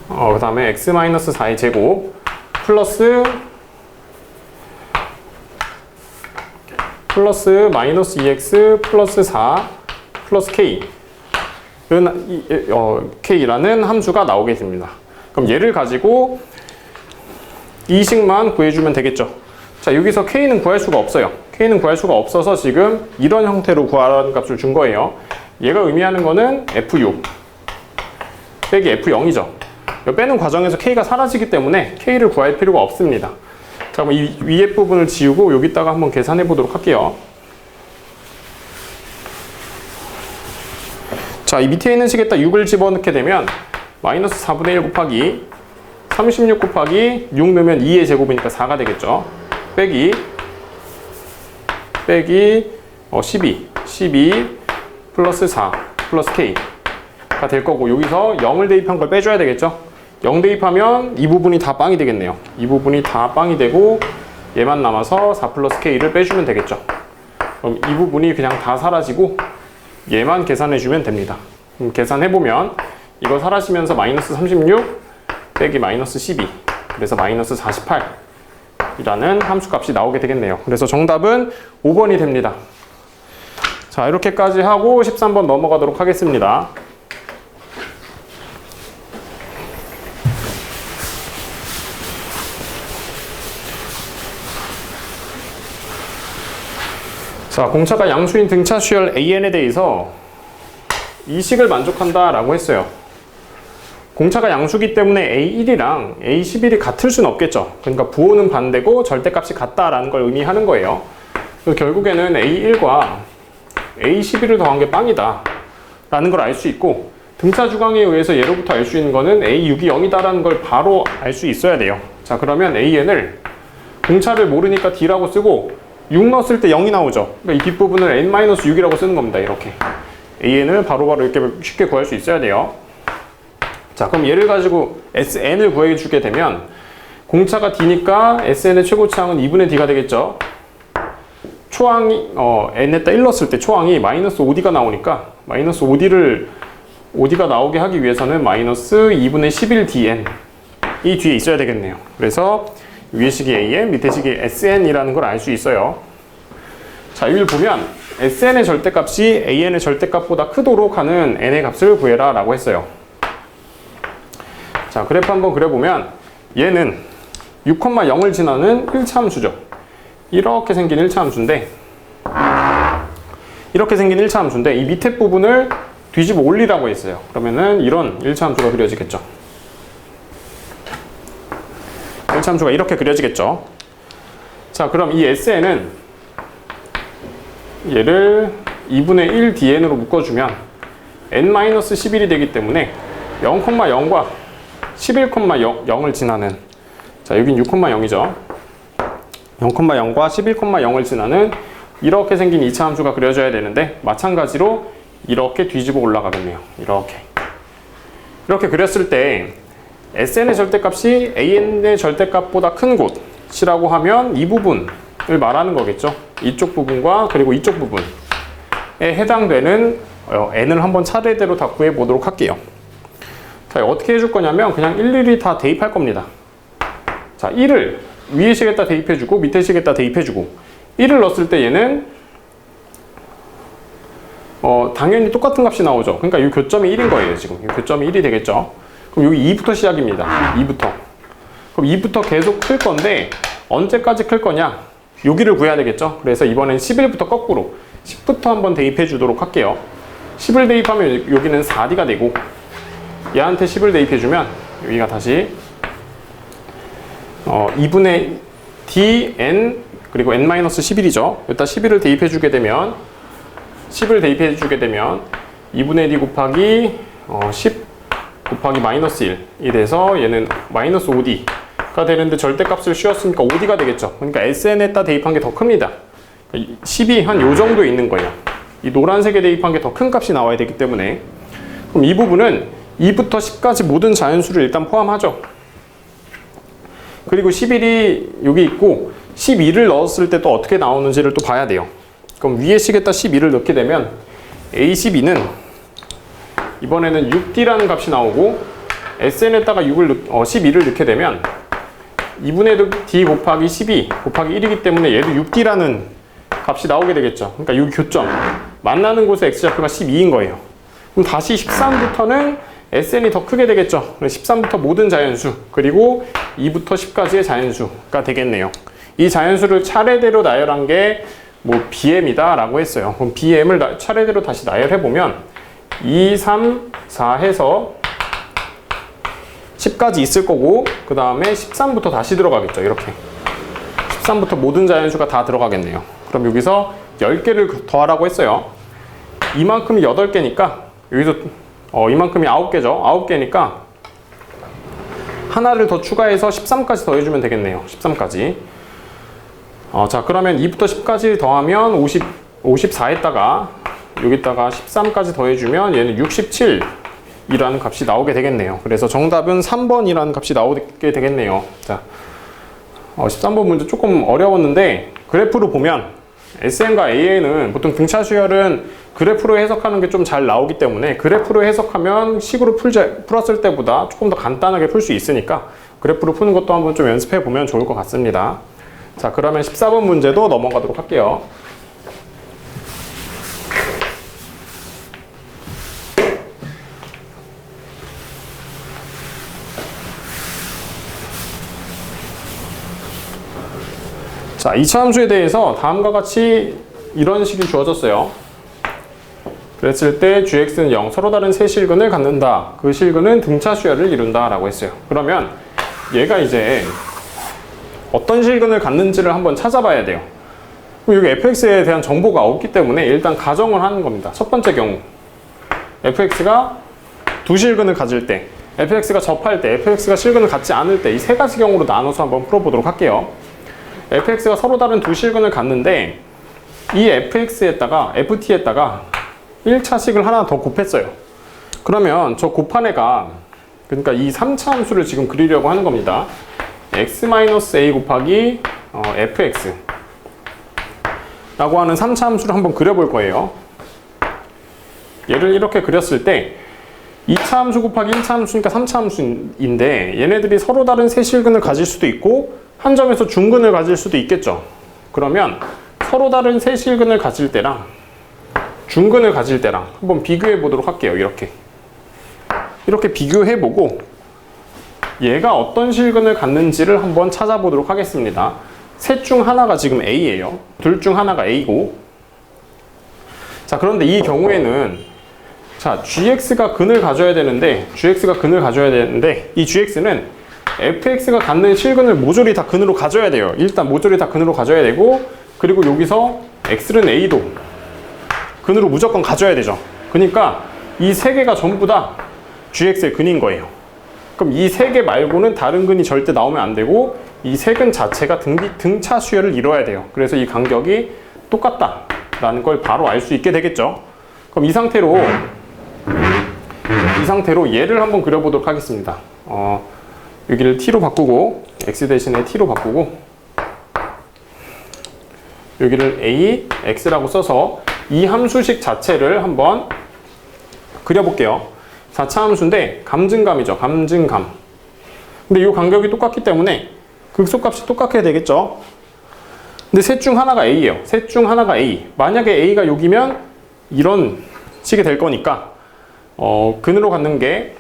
그 다음에 x-4의 제곱 플러스 -2x 플러스 4 플러스 k라는 함수가 나오게 됩니다. 그럼 얘를 가지고 이 식만 구해주면 되겠죠. 자, 여기서 k는 구할 수가 없어요. k는 구할 수가 없어서 지금 이런 형태로 구하라는 값을 준 거예요. 얘가 의미하는 거는 f6 빼기 f0이죠. 빼는 과정에서 k가 사라지기 때문에 k를 구할 필요가 없습니다. 자, 그럼 이 위에 부분을 지우고 여기다가 한번 계산해 보도록 할게요. 자, 이 밑에 있는 식에다 6을 집어넣게 되면 -4분의 1 곱하기 36 곱하기 6 넣으면 2의 제곱이니까 4가 되겠죠. 빼기 12 플러스 4 플러스 k가 될 거고, 여기서 0을 대입한 걸 빼줘야 되겠죠. 0 대입하면 이 부분이 다 빵이 되겠네요. 이 부분이 다 빵이 되고 얘만 남아서 4 플러스 k를 빼주면 되겠죠. 그럼 이 부분이 그냥 다 사라지고 얘만 계산해주면 됩니다. 그럼 계산해보면 이거 사라지면서 -36 빼기 -12, 그래서 -48 이라는 함수값이 나오게 되겠네요. 그래서 정답은 5번이 됩니다. 자, 이렇게까지 하고 13번 넘어가도록 하겠습니다. 자, 공차가 양수인 등차 수열 AN에 대해서 이 식을 만족한다 라고 했어요. 공차가 양수기 때문에 A1이랑 A11이 같을 수는 없겠죠. 그러니까 부호는 반대고 절대값이 같다라는 걸 의미하는 거예요. 그래서 결국에는 A1과 A11을 더한 게 빵이다 라는 걸 알 수 있고, 등차 주강에 의해서 예로부터 알 수 있는 거는 A6이 0이다 라는 걸 바로 알 수 있어야 돼요. 자, 그러면 AN을 공차를 모르니까 D라고 쓰고 6 넣었을 때 0이 나오죠. 그러니까 이 뒷부분을 N-6이라고 쓰는 겁니다. 이렇게 AN을 바로바로 이렇게 쉽게 구할 수 있어야 돼요. 자, 그럼 얘를 가지고 SN을 구해주게 되면 공차가 D니까 SN의 최고차항은 2분의 D가 되겠죠. 초항이 n에다 1 넣었을 때 초항이 마이너스 5D가 나오니까 마이너스 5D가 나오게 하기 위해서는 마이너스 2분의 11dn 이 뒤에 있어야 되겠네요. 그래서 위의 식이 an, 밑에 식이 sn이라는 걸 알 수 있어요. 자, 여기를 보면 sn의 절대값이 an의 절대값보다 크도록 하는 n의 값을 구해라 라고 했어요. 자, 그래프 한번 그려보면 얘는 6,0을 지나는 1차 함수죠. 이렇게 생긴 1차 함수인데 이 밑에 부분을 뒤집어 올리라고 했어요. 그러면은 이런 1차 함수가 그려지겠죠. 1차 함수가 이렇게 그려지겠죠. 자, 그럼 이 SN은 얘를 2분의 1 dn으로 묶어주면 n-11이 되기 때문에 0,0과 11,0을 지나는, 자, 여긴 6,0이죠. 0,0과 11,0을 지나는 이렇게 생긴 2차 함수가 그려져야 되는데 마찬가지로 이렇게 뒤집어 올라가겠네요. 이렇게 그렸을 때 SN의 절대값이 AN의 절대값보다 큰 곳이라고 하면 이 부분을 말하는 거겠죠. 이쪽 부분과 그리고 이쪽 부분에 해당되는 N을 한번 차례대로 다 구해 보도록 할게요. 자, 어떻게 해줄 거냐면 그냥 일일이 다 대입할 겁니다. 자, 1을 위의 식에다 대입해주고 밑에 식에다 대입해주고 1을 넣었을 때 얘는 당연히 똑같은 값이 나오죠. 그러니까 이 교점이 1인 거예요. 지금 이 교점이 1이 되겠죠. 그럼 여기 2부터 시작입니다. 2부터. 그럼 2부터 계속 클 건데 언제까지 클 거냐? 여기를 구해야 되겠죠. 그래서 이번엔 11부터 거꾸로 10부터 한번 대입해 주도록 할게요. 10을 대입하면 여기는 4D가 되고 얘한테 10을 대입해 주면 여기가 다시 2분의 dn 그리고 n-11이죠. 여기다 11을 대입해 주게 되면 2분의 d 곱하기 10 곱하기 마이너스 1이 돼서 얘는 마이너스 5d가 되는데 절대값을 씌웠으니까 5d가 되겠죠. 그러니까 SN에다 대입한 게 더 큽니다. 10이 한 요 정도 있는 거예요. 이 노란색에 대입한 게 더 큰 값이 나와야 되기 때문에 그럼 이 부분은 2부터 10까지 모든 자연수를 일단 포함하죠. 그리고 11이 여기 있고 12를 넣었을 때 또 어떻게 나오는지를 또 봐야 돼요. 그럼 위에 식에다 12를 넣게 되면 A12는 이번에는 6D라는 값이 나오고 SN에다가 12를 넣게 되면 2분의 D 곱하기 12 곱하기 1이기 때문에 얘도 6D라는 값이 나오게 되겠죠. 그러니까 이 교점 만나는 곳의 X좌표가 12인 거예요. 그럼 다시 13부터는 SN이 더 크게 되겠죠. 13부터 모든 자연수 그리고 2부터 10까지의 자연수가 되겠네요. 이 자연수를 차례대로 나열한 게 BM이다 라고 했어요. 그럼 BM을 차례대로 다시 나열해보면 2, 3, 4 해서 10까지 있을 거고 그 다음에 13부터 다시 들어가겠죠. 이렇게 13부터 모든 자연수가 다 들어가겠네요. 그럼 여기서 10개를 더하라고 했어요. 이만큼이 8개니까 여기서 이만큼이 9개죠. 9개니까 하나를 더 추가해서 13까지 더해주면 되겠네요. 13까지. 자, 그러면 2부터 10까지 더하면 54에다가 여기다가 13까지 더해주면 얘는 67이라는 값이 나오게 되겠네요. 그래서 정답은 3번이라는 값이 나오게 되겠네요. 자, 13번 문제 조금 어려웠는데 그래프로 보면 SN과 AN은 보통 등차 수열은 그래프로 해석하는 게 좀 잘 나오기 때문에 그래프로 해석하면 식으로 풀었을 때보다 조금 더 간단하게 풀 수 있으니까 그래프로 푸는 것도 한번 좀 연습해 보면 좋을 것 같습니다. 자, 그러면 14번 문제도 넘어가도록 할게요. 자, 2차 함수에 대해서 다음과 같이 이런 식이 주어졌어요. 그랬을 때 gx는 0, 서로 다른 세 실근을 갖는다. 그 실근은 등차 수열을 이룬다 라고 했어요. 그러면 얘가 이제 어떤 실근을 갖는지를 한번 찾아봐야 돼요. 여기 fx에 대한 정보가 없기 때문에 일단 가정을 하는 겁니다. 첫 번째 경우 fx가 두 실근을 가질 때, fx가 접할 때, fx가 실근을 갖지 않을 때 이 세 가지 경우로 나눠서 한번 풀어보도록 할게요. fx가 서로 다른 두 실근을 갖는데 이 fx에다가 ft에다가 1차식을 하나 더 곱했어요. 그러면 저 곱한 애가, 그러니까 이 3차 함수를 지금 그리려고 하는 겁니다. x-a 곱하기 fx 라고 하는 3차 함수를 한번 그려볼 거예요. 얘를 이렇게 그렸을 때 2차 함수 곱하기 1차 함수니까 3차 함수인데 얘네들이 서로 다른 세실근을 가질 수도 있고 한 점에서 중근을 가질 수도 있겠죠. 그러면 서로 다른 세실근을 가질 때랑 중근을 가질 때랑 한번 비교해 보도록 할게요. 이렇게 비교해 보고 얘가 어떤 실근을 갖는지를 한번 찾아보도록 하겠습니다. 셋 중 하나가 지금 A예요. 둘 중 하나가 A고, 자, 그런데 이 경우에는 자, GX가 근을 가져야 되는데 이 GX는 FX가 갖는 실근을 모조리 다 근으로 가져야 돼요. 일단 모조리 다 근으로 가져야 되고, 그리고 여기서 X는 A도 근으로 무조건 가져야 되죠. 그러니까 이 세 개가 전부 다 GX의 근인 거예요. 그럼 이 세 개 말고는 다른 근이 절대 나오면 안 되고 이 세 근 자체가 등차 수열을 이뤄야 돼요. 그래서 이 간격이 똑같다라는 걸 바로 알 수 있게 되겠죠. 그럼 이 상태로 얘를 한번 그려보도록 하겠습니다. 여기를 t로 바꾸고 x 대신에 t로 바꾸고 여기를 a, x라고 써서 이 함수식 자체를 한번 그려볼게요. 4차 함수인데 감증감이죠. 감증감. 근데 이 간격이 똑같기 때문에 극소값이 똑같게 되겠죠. 근데 셋 중 하나가 a예요. 셋 중 하나가 a. 만약에 a가 여기면 이런 식이 될 거니까 근으로 갖는 게,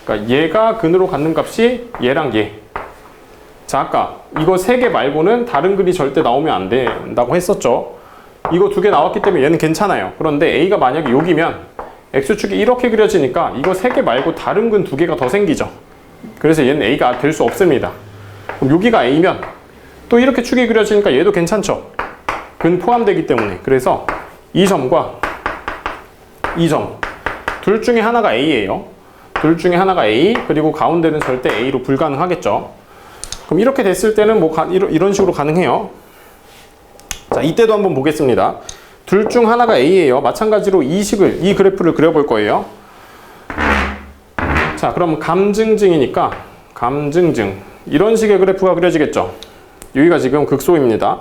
그러니까 얘가 근으로 갖는 값이 얘랑 얘. 자, 아까 이거 세 개 말고는 다른 근이 절대 나오면 안 된다고 했었죠. 이거 두 개 나왔기 때문에 얘는 괜찮아요. 그런데 a가 만약에 여기면 x축이 이렇게 그려지니까 이거 세 개 말고 다른 근 두 개가 더 생기죠. 그래서 얘는 a가 될 수 없습니다. 그럼 여기가 a면 또 이렇게 축이 그려지니까 얘도 괜찮죠. 근 포함되기 때문에. 그래서 이 점과 이 점 둘 중에 하나가 a예요. 둘 중에 하나가 a, 그리고 가운데는 절대 a로 불가능하겠죠. 그럼 이렇게 됐을 때는 뭐 이런 식으로 가능해요. 자, 이때도 한번 보겠습니다. 둘 중 하나가 a예요. 마찬가지로 이 그래프를 그려볼 거예요. 자, 그럼 감증증이니까 감증증 이런 식의 그래프가 그려지겠죠. 여기가 지금 극소입니다.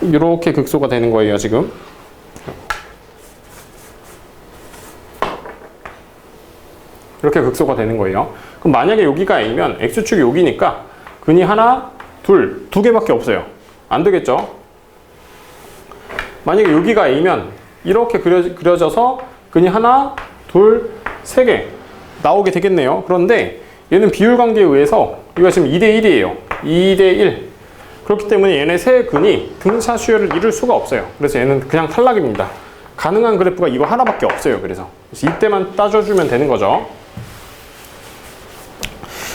이렇게 극소가 되는 거예요, 지금. 이렇게 극소가 되는 거예요. 그럼 만약에 여기가 a면 x축이 여기니까 근이 하나, 두 개밖에 없어요. 안 되겠죠? 만약에 여기가 a면 이렇게 그려져서 근이 하나, 세 개 나오게 되겠네요. 그런데 얘는 비율관계에 의해서 이거 지금 2대1이에요. 2대1. 그렇기 때문에 얘네 세 근이 등차 수열을 이룰 수가 없어요. 그래서 얘는 그냥 탈락입니다. 가능한 그래프가 이거 하나밖에 없어요. 그래서 이때만 따져주면 되는 거죠.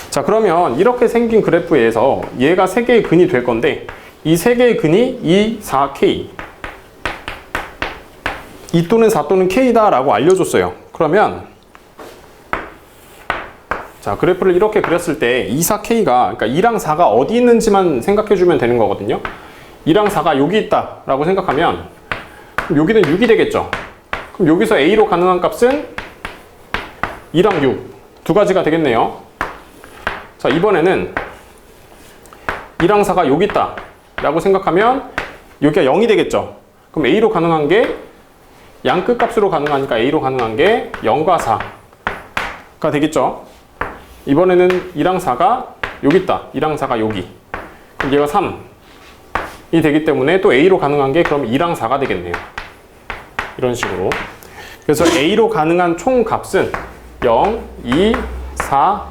자, 그러면 이렇게 생긴 그래프에서 얘가 세 개의 근이 될 건데 이 세 개의 근이 2, 4, K 2 또는 4 또는 K다 라고 알려줬어요. 그러면 자, 그래프를 이렇게 그렸을 때 2, 4K가, 그러니까 2랑 4가 어디 있는지만 생각해주면 되는 거거든요. 2랑 4가 여기 있다 라고 생각하면 그럼 여기는 6이 되겠죠. 그럼 여기서 A로 가능한 값은 2랑 6 두 가지가 되겠네요. 자, 이번에는 2랑 4가 여기 있다 라고 생각하면 여기가 0이 되겠죠. 그럼 A로 가능한 게 양 끝값으로 가능하니까 A로 가능한 게 0과 4가 되겠죠. 이번에는 2랑 4가 여기 있다. 2랑 4가 여기. 그럼 얘가 3이 되기 때문에 또 A로 가능한 게 그럼 2랑 4가 되겠네요. 이런 식으로. 그래서 A로 가능한 총 값은 0, 2, 4,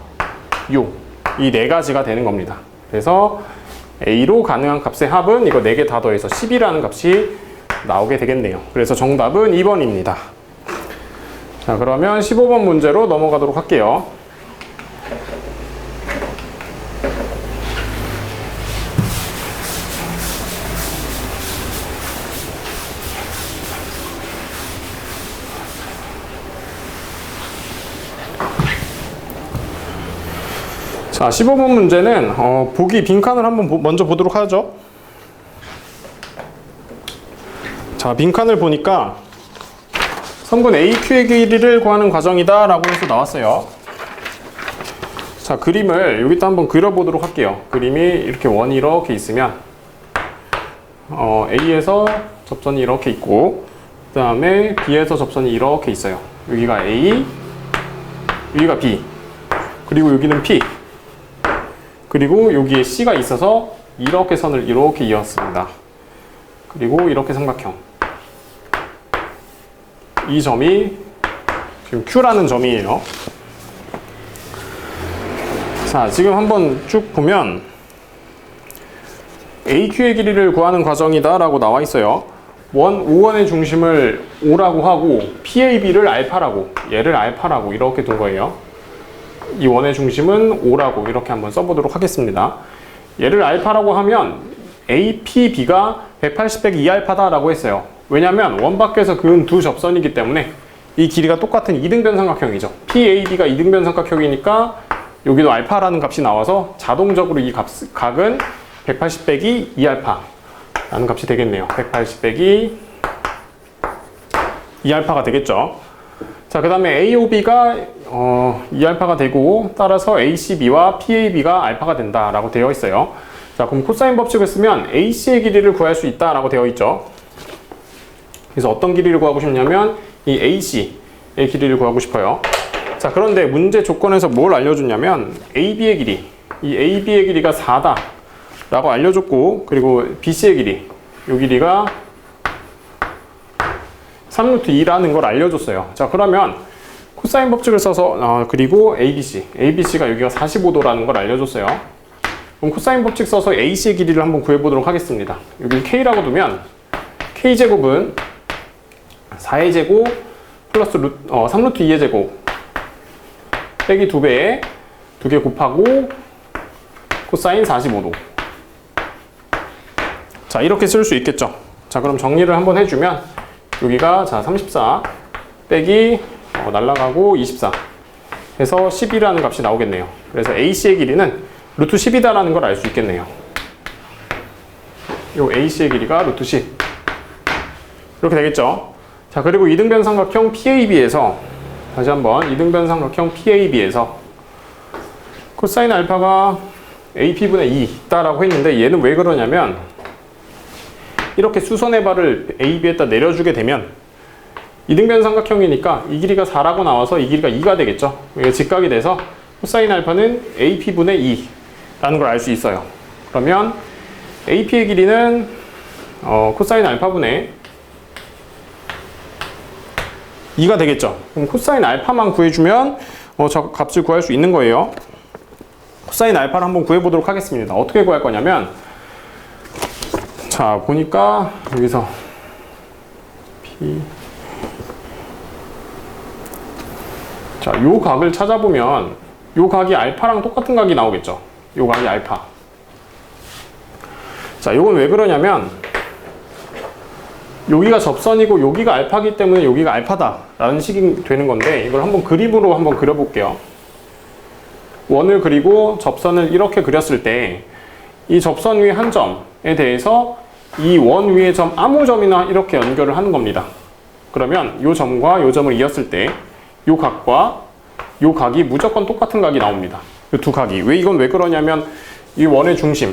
6 이 네 가지가 되는 겁니다. 그래서 A로 가능한 값의 합은 이거 4개 다 더해서 10이라는 값이 나오게 되겠네요. 그래서 정답은 2번입니다. 자, 그러면 15번 문제로 넘어가도록 할게요. 자, 15번 문제는 보기 빈칸을 한번 먼저 보도록 하죠. 자, 빈칸을 보니까 성분 AQ의 길이를 구하는 과정이다 라고 해서 나왔어요. 자, 그림을 여기다 한번 그려보도록 할게요. 그림이 이렇게 원이 이렇게 있으면 A에서 접선이 이렇게 있고, 그 다음에 B에서 접선이 이렇게 있어요. 여기가 A, 여기가 B, 그리고 여기는 P, 그리고 여기에 C가 있어서 이렇게 선을 이렇게 이었습니다. 그리고 이렇게 삼각형. 이 점이 지금 Q라는 점이에요. 자, 지금 한번 쭉 보면 AQ의 길이를 구하는 과정이다 라고 나와 있어요. O1의 중심을 O라고 하고 PAB를 알파라고, 얘를 알파라고 이렇게 둔 거예요. 이 원의 중심은 O라고 이렇게 한번 써보도록 하겠습니다. 얘를 알파라고 하면 APB가 180/2알파다 라고 했어요. 왜냐면 원 밖에서 그은 두 접선이기 때문에 이 길이가 똑같은 이등변 삼각형이죠. PAB가 이등변 삼각형이니까 여기도 알파라는 값이 나와서 자동적으로 이 각은 180/2알파 라는 값이 되겠네요. 180/2알파가 되겠죠. 자, 그 다음에 AOB가 2알파가 되고, 따라서 ACB와 PAB가 알파가 된다 라고 되어 있어요. 자, 그럼 코사인 법칙을 쓰면 AC의 길이를 구할 수 있다 라고 되어 있죠. 그래서 어떤 길이를 구하고 싶냐면 이 AC의 길이를 구하고 싶어요. 자, 그런데 문제 조건에서 뭘 알려줬냐면 AB의 길이, 이 AB의 길이가 4다 라고 알려줬고, 그리고 BC의 길이, 이 길이가 3√2라는 걸 알려줬어요. 자, 그러면 코사인 법칙을 써서 그리고 ABC가 여기가 45도라는 걸 알려줬어요. 그럼 코사인 법칙 써서 AC의 길이를 한번 구해보도록 하겠습니다. 여기 K라고 두면 K제곱은 4의 제곱 플러스 3√2의 제곱 빼기 2배에 2개 곱하고 코사인 45도. 자, 이렇게 쓸 수 있겠죠. 자, 그럼 정리를 한번 해주면 여기가 자 34 빼기 날라가고 24 해서 10이라는 값이 나오겠네요. 그래서 AC의 길이는 루트 10이다라는 걸 알 수 있겠네요. 요 AC의 길이가 루트 10 이렇게 되겠죠. 자, 그리고 이등변 삼각형 PAB에서 다시 한번 이등변 삼각형 PAB에서 코사인 알파가 AP분의 2 있다라고 했는데 얘는 왜 그러냐면 이렇게 수선의 발을 AB에다 내려주게 되면 이등변 삼각형이니까 이 길이가 4라고 나와서 이 길이가 2가 되겠죠. 이게 직각이 돼서 코사인 알파는 AP분의 2라는 걸 알 수 있어요. 그러면 AP의 길이는 코사인 알파분의 2가 되겠죠. 그럼 코사인 알파만 구해주면 저 값을 구할 수 있는 거예요. 코사인 알파를 한번 구해보도록 하겠습니다. 어떻게 구할 거냐면 자, 보니까 여기서 자, 요 각을 찾아보면 요 각이 알파랑 똑같은 각이 나오겠죠. 요 각이 알파. 자, 요건 왜 그러냐면 여기가 접선이고 여기가 알파기 때문에 여기가 알파다 라는 식이 되는 건데, 이걸 한번 그림으로 한번 그려볼게요. 원을 그리고 접선을 이렇게 그렸을 때 이 접선 위의 한 점에 대해서 이 원 위의 점 아무 점이나 이렇게 연결을 하는 겁니다. 그러면 이 점과 이 점을 이었을 때 이 각과 이 각이 무조건 똑같은 각이 나옵니다. 이 두 각이. 이건 왜 그러냐면 이 원의 중심,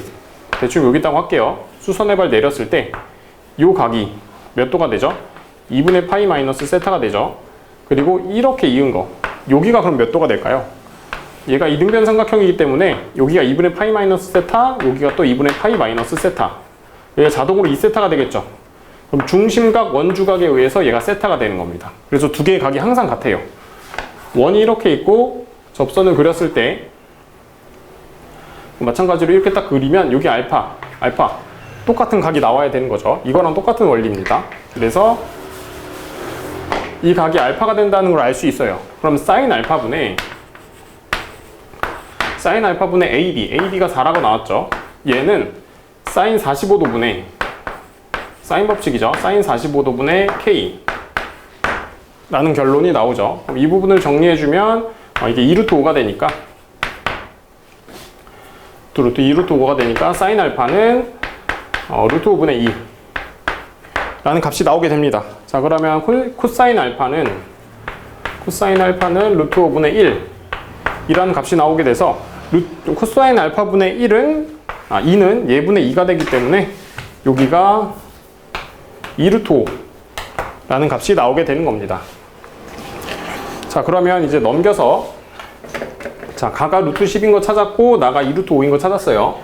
대충 여기 있다고 할게요. 수선의 발 내렸을 때 이 각이 몇 도가 되죠? 2분의 파이 마이너스 세타가 되죠. 그리고 이렇게 이은 거, 여기가 그럼 몇 도가 될까요? 얘가 이등변 삼각형이기 때문에 여기가 2분의 파이 마이너스 세타, 여기가 또 2분의 파이 마이너스 세타. 얘가 자동으로 2세타가 되겠죠. 그럼 중심각, 원주각에 의해서 얘가 세타가 되는 겁니다. 그래서 두 개의 각이 항상 같아요. 원이 이렇게 있고 접선을 그렸을 때 마찬가지로 이렇게 딱 그리면 여기 알파 똑같은 각이 나와야 되는 거죠. 이거랑 똑같은 원리입니다. 그래서 이 각이 알파가 된다는 걸 알 수 있어요. 그럼 사인 알파분의 AB가 4라고 나왔죠. 얘는 사인 45도분의 사인 법칙이죠. 사인 45도분의 K 라는 결론이 나오죠. 그럼 이 부분을 정리해주면 이게 2루트 5가 되니까 루트 2루트 5가 되니까 사인 알파는 루트 5분의 2 라는 값이 나오게 됩니다. 자, 그러면 코사인 알파는 루트 5분의 1 이라는 값이 나오게 돼서 코사인 알파분의 2는 예분의 2가 되기 때문에 여기가 2루트 5 라는 값이 나오게 되는 겁니다. 자, 그러면 이제 넘겨서, 자, 가가 루트 10인 거 찾았고 나가 2루트 5인 거 찾았어요.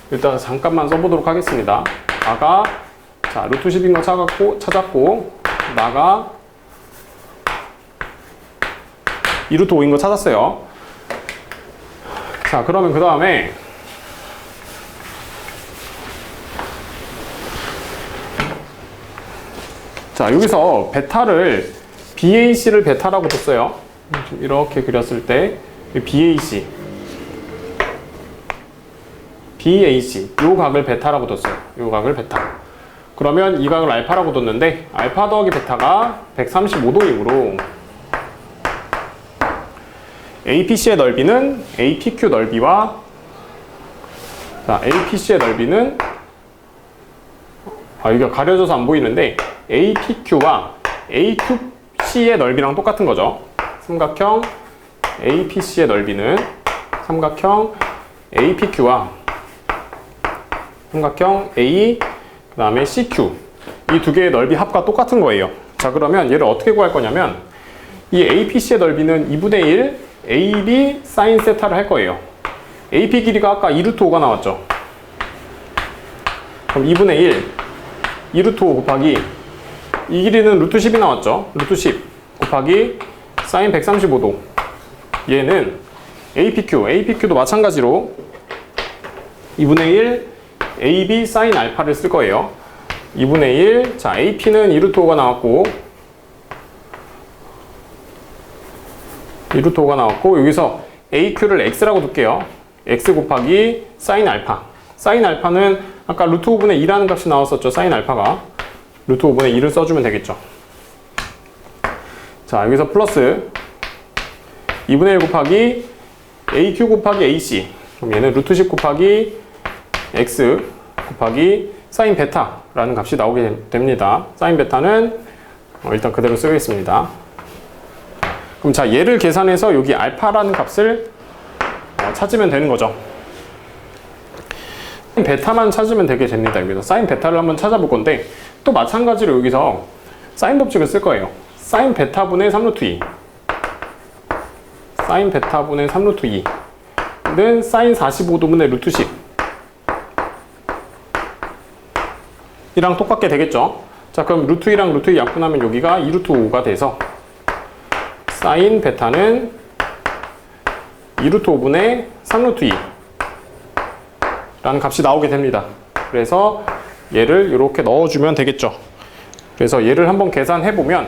일단 잠깐만 써보도록 하겠습니다. 가가, 자, 루트 10인 거 찾았고 나가 2루트 5인 거 찾았어요. 자, 그러면 그 다음에 자, 여기서 베타를 BAC를 베타라고 뒀어요. 이렇게 그렸을 때 BAC 요 각을 베타라고 뒀어요. 요 각을 베타. 그러면 이 각을 알파라고 뒀는데 알파 더하기 베타가 135도이므로 APC의 넓이는 APQ 넓이와, 자, APC의 넓이는, 이게 가려져서 안 보이는데 APQ와 AQC의 넓이랑 똑같은 거죠. 삼각형 APC의 넓이는 삼각형 APQ와 삼각형 A 그 다음에 CQ 이 두 개의 넓이 합과 똑같은 거예요. 자, 그러면 얘를 어떻게 구할 거냐면 이 APC의 넓이는 2분의 1 AB 사인 세타를 할 거예요. AP 길이가 아까 2루트 5가 나왔죠. 그럼 2분의 1 2루트 5 곱하기 이 길이는 루트 10이 나왔죠. 루트 10 곱하기 사인 135도. 얘는 APQ도 마찬가지로 2분의 1 AB 사인 알파를 쓸 거예요. 2분의 1, 자, AP는 2루트 5가 나왔고 여기서 AQ를 X라고 둘게요. X 곱하기 사인 알파. 사인 알파는 아까 루트 5분의 2라는 값이 나왔었죠. 사인 알파가. 루트 5분의 2를 써주면 되겠죠. 자, 여기서 플러스 2분의 1 곱하기 AQ 곱하기 AC. 그럼 얘는 루트 10 곱하기 X 곱하기 사인 베타라는 값이 나오게 됩니다. 사인 베타는 일단 그대로 쓰겠습니다. 그럼 자, 얘를 계산해서 여기 알파라는 값을 찾으면 되는 거죠. 베타만 찾으면 되게 됩니다. 여기서 사인 베타를 한번 찾아볼 건데 또 마찬가지로 여기서 사인 법칙을 쓸 거예요. 사인 베타분의 3루트 2 사인 베타분의 3루트 2는 사인 45도분의 루트 10 이랑 똑같게 되겠죠. 자, 그럼 루트 2랑 루트 2 약분하면 여기가 2루트 5가 돼서 사인 베타는 2루트 5분의 3루트 2 라는 값이 나오게 됩니다. 그래서 얘를 이렇게 넣어주면 되겠죠. 그래서 얘를 한번 계산해보면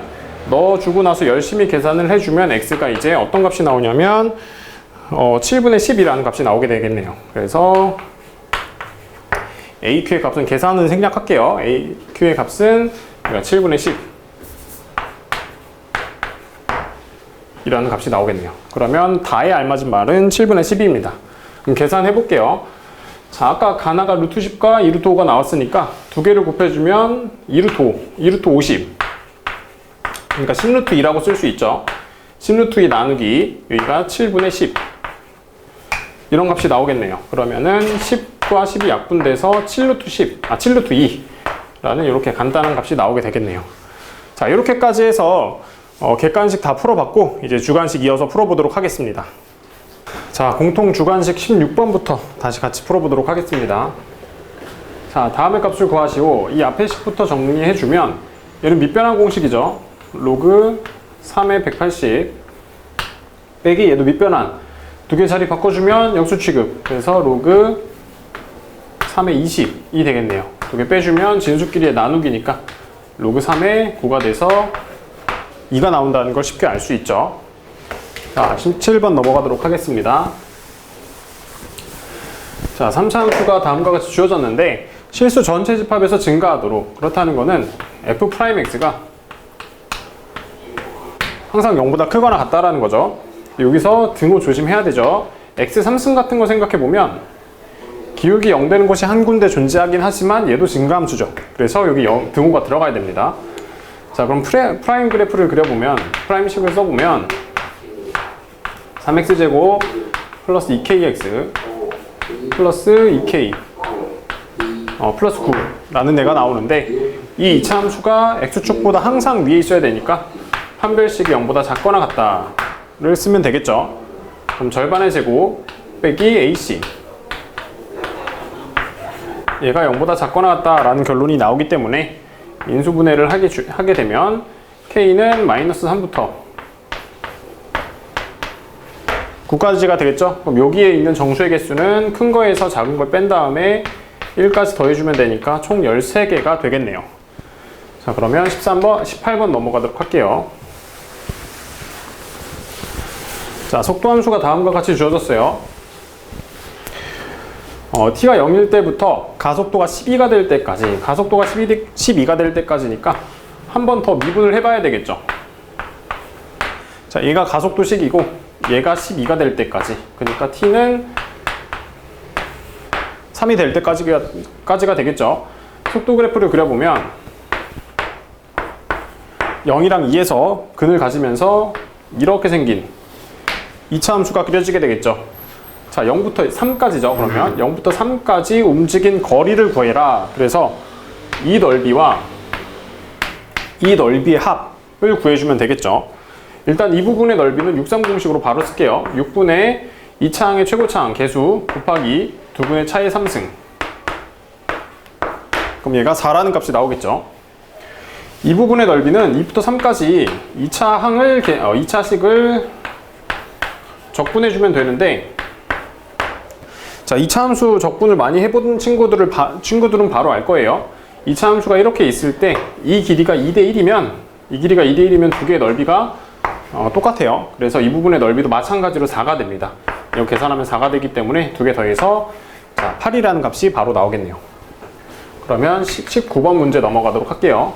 넣어주고 나서 열심히 계산을 해주면 x가 이제 어떤 값이 나오냐면 7분의 10이라는 값이 나오게 되겠네요. 그래서 AQ의 값은 계산은 생략할게요. AQ의 값은 7분의 10 이라는 값이 나오겠네요. 그러면 다에 알맞은 말은 7분의 12입니다. 그럼 계산해 볼게요. 자, 아까 가나가 루트 10과 2루트 5가 나왔으니까 두 개를 곱해주면 2루트 5, 2루트 50. 그러니까 10루트 2라고 쓸 수 있죠. 10루트 2 나누기 여기가 7분의 10 이런 값이 나오겠네요. 그러면은 10과 10이 약분돼서 7루트 2 라는 이렇게 간단한 값이 나오게 되겠네요. 자, 이렇게까지 해서 객관식 다 풀어봤고 이제 주관식 이어서 풀어보도록 하겠습니다. 자, 공통 주관식 16번부터 다시 같이 풀어보도록 하겠습니다. 자, 다음의 값을 구하시오. 이 앞에 식부터 정리해주면 얘는 밑변환 공식이죠. 로그 3의 180 빼기 얘도 밑변환 두 개 자리 바꿔주면 역수 취급. 그래서 로그 3의 20이 되겠네요. 두 개 빼주면 진수끼리의 나누기니까 로그 3의 9가 돼서 2가 나온다는 걸 쉽게 알 수 있죠. 자, 17번 넘어가도록 하겠습니다. 자, 3차 함수가 다음과 같이 주어졌는데 실수 전체 집합에서 증가하도록, 그렇다는 거는 f'x가 항상 0보다 크거나 같다라는 거죠. 여기서 등호 조심해야 되죠. x 3승 같은 거 생각해 보면 기울기 0 되는 곳이 한 군데 존재하긴 하지만 얘도 증가함수죠. 그래서 여기 등호가 들어가야 됩니다. 자, 그럼 프라임 그래프를 그려보면, 프라임식을 써보면 3x제곱 플러스 2kx 플러스 2k 플러스 9라는 애가 나오는데, 이 2차 함수가 x축보다 항상 위에 있어야 되니까 판별식이 0보다 작거나 같다를 쓰면 되겠죠. 그럼 절반의 제곱 빼기 ac, 얘가 0보다 작거나 같다라는 결론이 나오기 때문에 인수분해를 하게 되면 k는 마이너스 3부터 9까지가 되겠죠. 그럼 여기에 있는 정수의 개수는 큰 거에서 작은 걸 뺀 다음에 1까지 더해주면 되니까 총 13개가 되겠네요. 자, 그러면 18번 넘어가도록 할게요. 자, 속도함수가 다음과 같이 주어졌어요. t가 0일 때부터 가속도가 12가 될 때까지, 가속도가 12가 될 때까지니까 한 번 더 미분을 해봐야 되겠죠. 자, 얘가 가속도식이고 얘가 12가 될 때까지, 그러니까 t는 3이 될 때까지가 되겠죠. 속도 그래프를 그려보면 0이랑 2에서 근을 가지면서 이렇게 생긴 2차 함수가 그려지게 되겠죠. 자, 0부터 3까지죠. 그러면 0부터 3까지 움직인 거리를 구해라. 그래서 이 넓이와 이 넓이의 합을 구해주면 되겠죠. 일단 이 부분의 넓이는 630식으로 바로 쓸게요. 6분의 2차항의 최고차항 개수 곱하기 2분의 차의 3승. 그럼 얘가 4라는 값이 나오겠죠. 이 부분의 넓이는 2부터 3까지 2차식을 적분해주면 되는데, 자, 2차 함수 적분을 많이 해본 친구들은 바로 알 거예요. 2차 함수가 이렇게 있을 때 이 길이가 2대 1이면 두 개의 넓이가 똑같아요. 그래서 이 부분의 넓이도 마찬가지로 4가 됩니다. 이렇게 계산하면 4가 되기 때문에 두 개 더해서, 자, 8이라는 값이 바로 나오겠네요. 그러면 19번 문제 넘어가도록 할게요.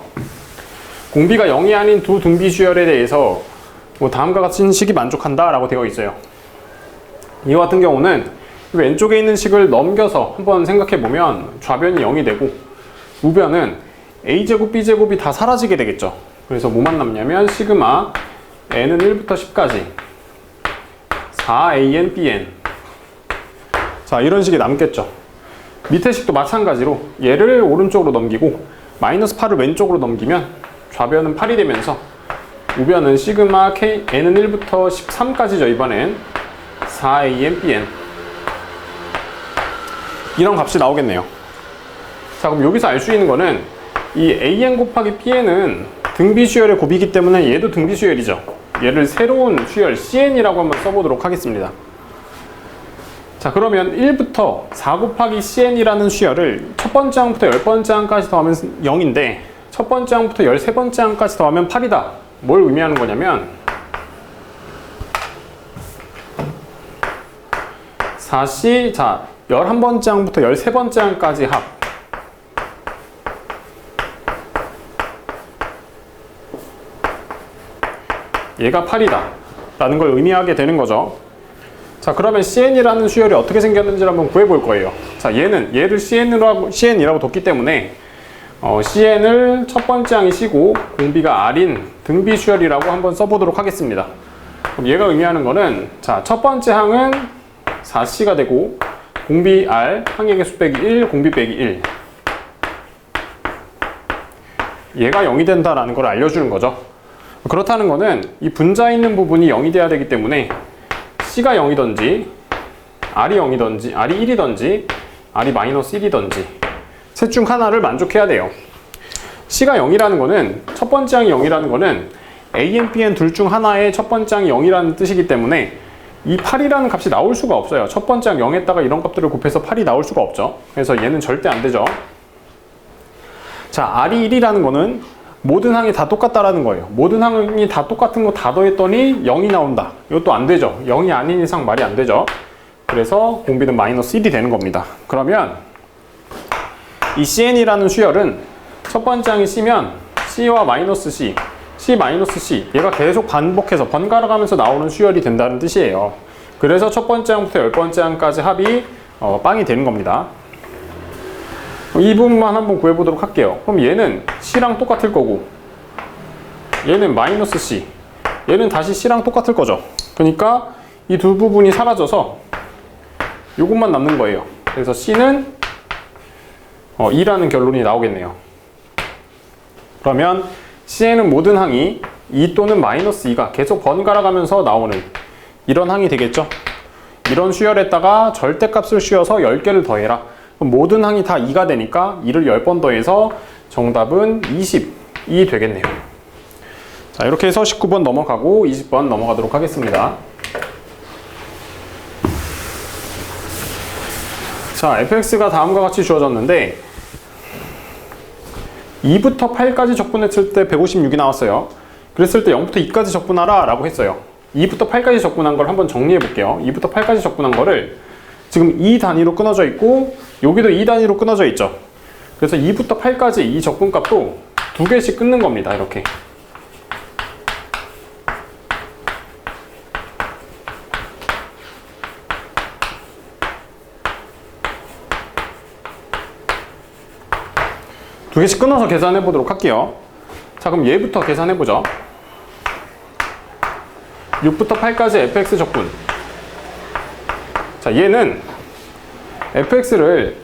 공비가 0이 아닌 두 등비 수열에 대해서 다음과 같은 식이 만족한다 라고 되어 있어요. 이와 같은 경우는 왼쪽에 있는 식을 넘겨서 한번 생각해 보면 좌변이 0이 되고 우변은 a제곱 b제곱이 다 사라지게 되겠죠. 그래서 뭐만 남냐면 시그마 n은 1부터 10까지 4an bn, 자, 이런 식이 남겠죠. 밑에 식도 마찬가지로 얘를 오른쪽으로 넘기고 마이너스 8을 왼쪽으로 넘기면 좌변은 8이 되면서 우변은 시그마 k n은 1부터 13까지죠. 이번엔 4an bn, 이런 값이 나오겠네요. 자, 그럼 여기서 알 수 있는 거는 이 an 곱하기 bn은 등비 수열의 곱이기 때문에 얘도 등비 수열이죠. 얘를 새로운 수열 cn이라고 한번 써보도록 하겠습니다. 자, 그러면 1부터 4 곱하기 cn이라는 수열을 첫 번째 항부터 10번째 항까지 더하면 0인데 첫 번째 항부터 13번째 항까지 더하면 8이다. 뭘 의미하는 거냐면 4C, 자, 11번째 항부터 13번째 항까지 합, 얘가 8이다 라는 걸 의미하게 되는 거죠. 자, 그러면 CN이라는 수열이 어떻게 생겼는지를 한번 구해볼 거예요. 자, 얘를 CN이라고 뒀기 때문에 CN을 첫 번째 항이 C고 공비가 R인 등비 수열이라고 한번 써보도록 하겠습니다. 그럼 얘가 의미하는 거는, 자, 첫 번째 항은 4C가 되고 공비 R, 항의 개수 빼기 1, 공비 빼기 1, 얘가 0이 된다라는 걸 알려주는 거죠. 그렇다는 거는 이 분자 있는 부분이 0이 돼야 되기 때문에 C가 0이던지 R이 0이던지 R이 1이던지 R이 마이너스 1이던지 셋 중 하나를 만족해야 돼요. C가 0이라는 거는, 첫 번째 항이 0이라는 거는 A, Bn 둘 중 하나의 첫 번째 항이 0이라는 뜻이기 때문에 이 8이라는 값이 나올 수가 없어요. 첫 번째 항 0에다가 이런 값들을 곱해서 8이 나올 수가 없죠. 그래서 얘는 절대 안 되죠. 자, R이 1이라는 거는 모든 항이 다 똑같다라는 거예요. 모든 항이 다 똑같은 거 다 더했더니 0이 나온다. 이것도 안 되죠. 0이 아닌 이상 말이 안 되죠. 그래서 공비는 마이너스 1이 되는 겁니다. 그러면 이 CN이라는 수열은 첫 번째 항이 C면 C와 마이너스 C, C 마이너스 C, 얘가 계속 반복해서 번갈아 가면서 나오는 수열이 된다는 뜻이에요. 그래서 첫 번째 항부터 10번째 항까지 합이 빵이 되는 겁니다. 이 부분만 한번 구해보도록 할게요. 그럼 얘는 C랑 똑같을 거고, 얘는 마이너스 C, 얘는 다시 C랑 똑같을 거죠. 그러니까 이 두 부분이 사라져서 이것만 남는 거예요. 그래서 C는 2라는 결론이 나오겠네요. 그러면 C에는 모든 항이 2 또는 마이너스 2가 계속 번갈아 가면서 나오는 이런 항이 되겠죠. 이런 수열에다가 절대값을 씌워서 10개를 더해라. 그럼 모든 항이 다 2가 되니까 2를 10번 더해서 정답은 20이 되겠네요. 자, 이렇게 해서 19번 넘어가고 20번 넘어가도록 하겠습니다. 자, fx가 다음과 같이 주어졌는데 2부터 8까지 적분했을 때 156이 나왔어요. 그랬을 때 0부터 2까지 적분하라 라고 했어요. 2부터 8까지 적분한 걸 한번 정리해 볼게요. 2부터 8까지 적분한 거를 지금 2 단위로 끊어져 있고 여기도 2 단위로 끊어져 있죠. 그래서 2부터 8까지 이 적분값도 2개씩 끊는 겁니다. 이렇게. 두 개씩 끊어서 계산해 보도록 할게요. 자, 그럼 얘부터 계산해 보죠. 6부터 8까지 fx 적분. 자, 얘는 fx를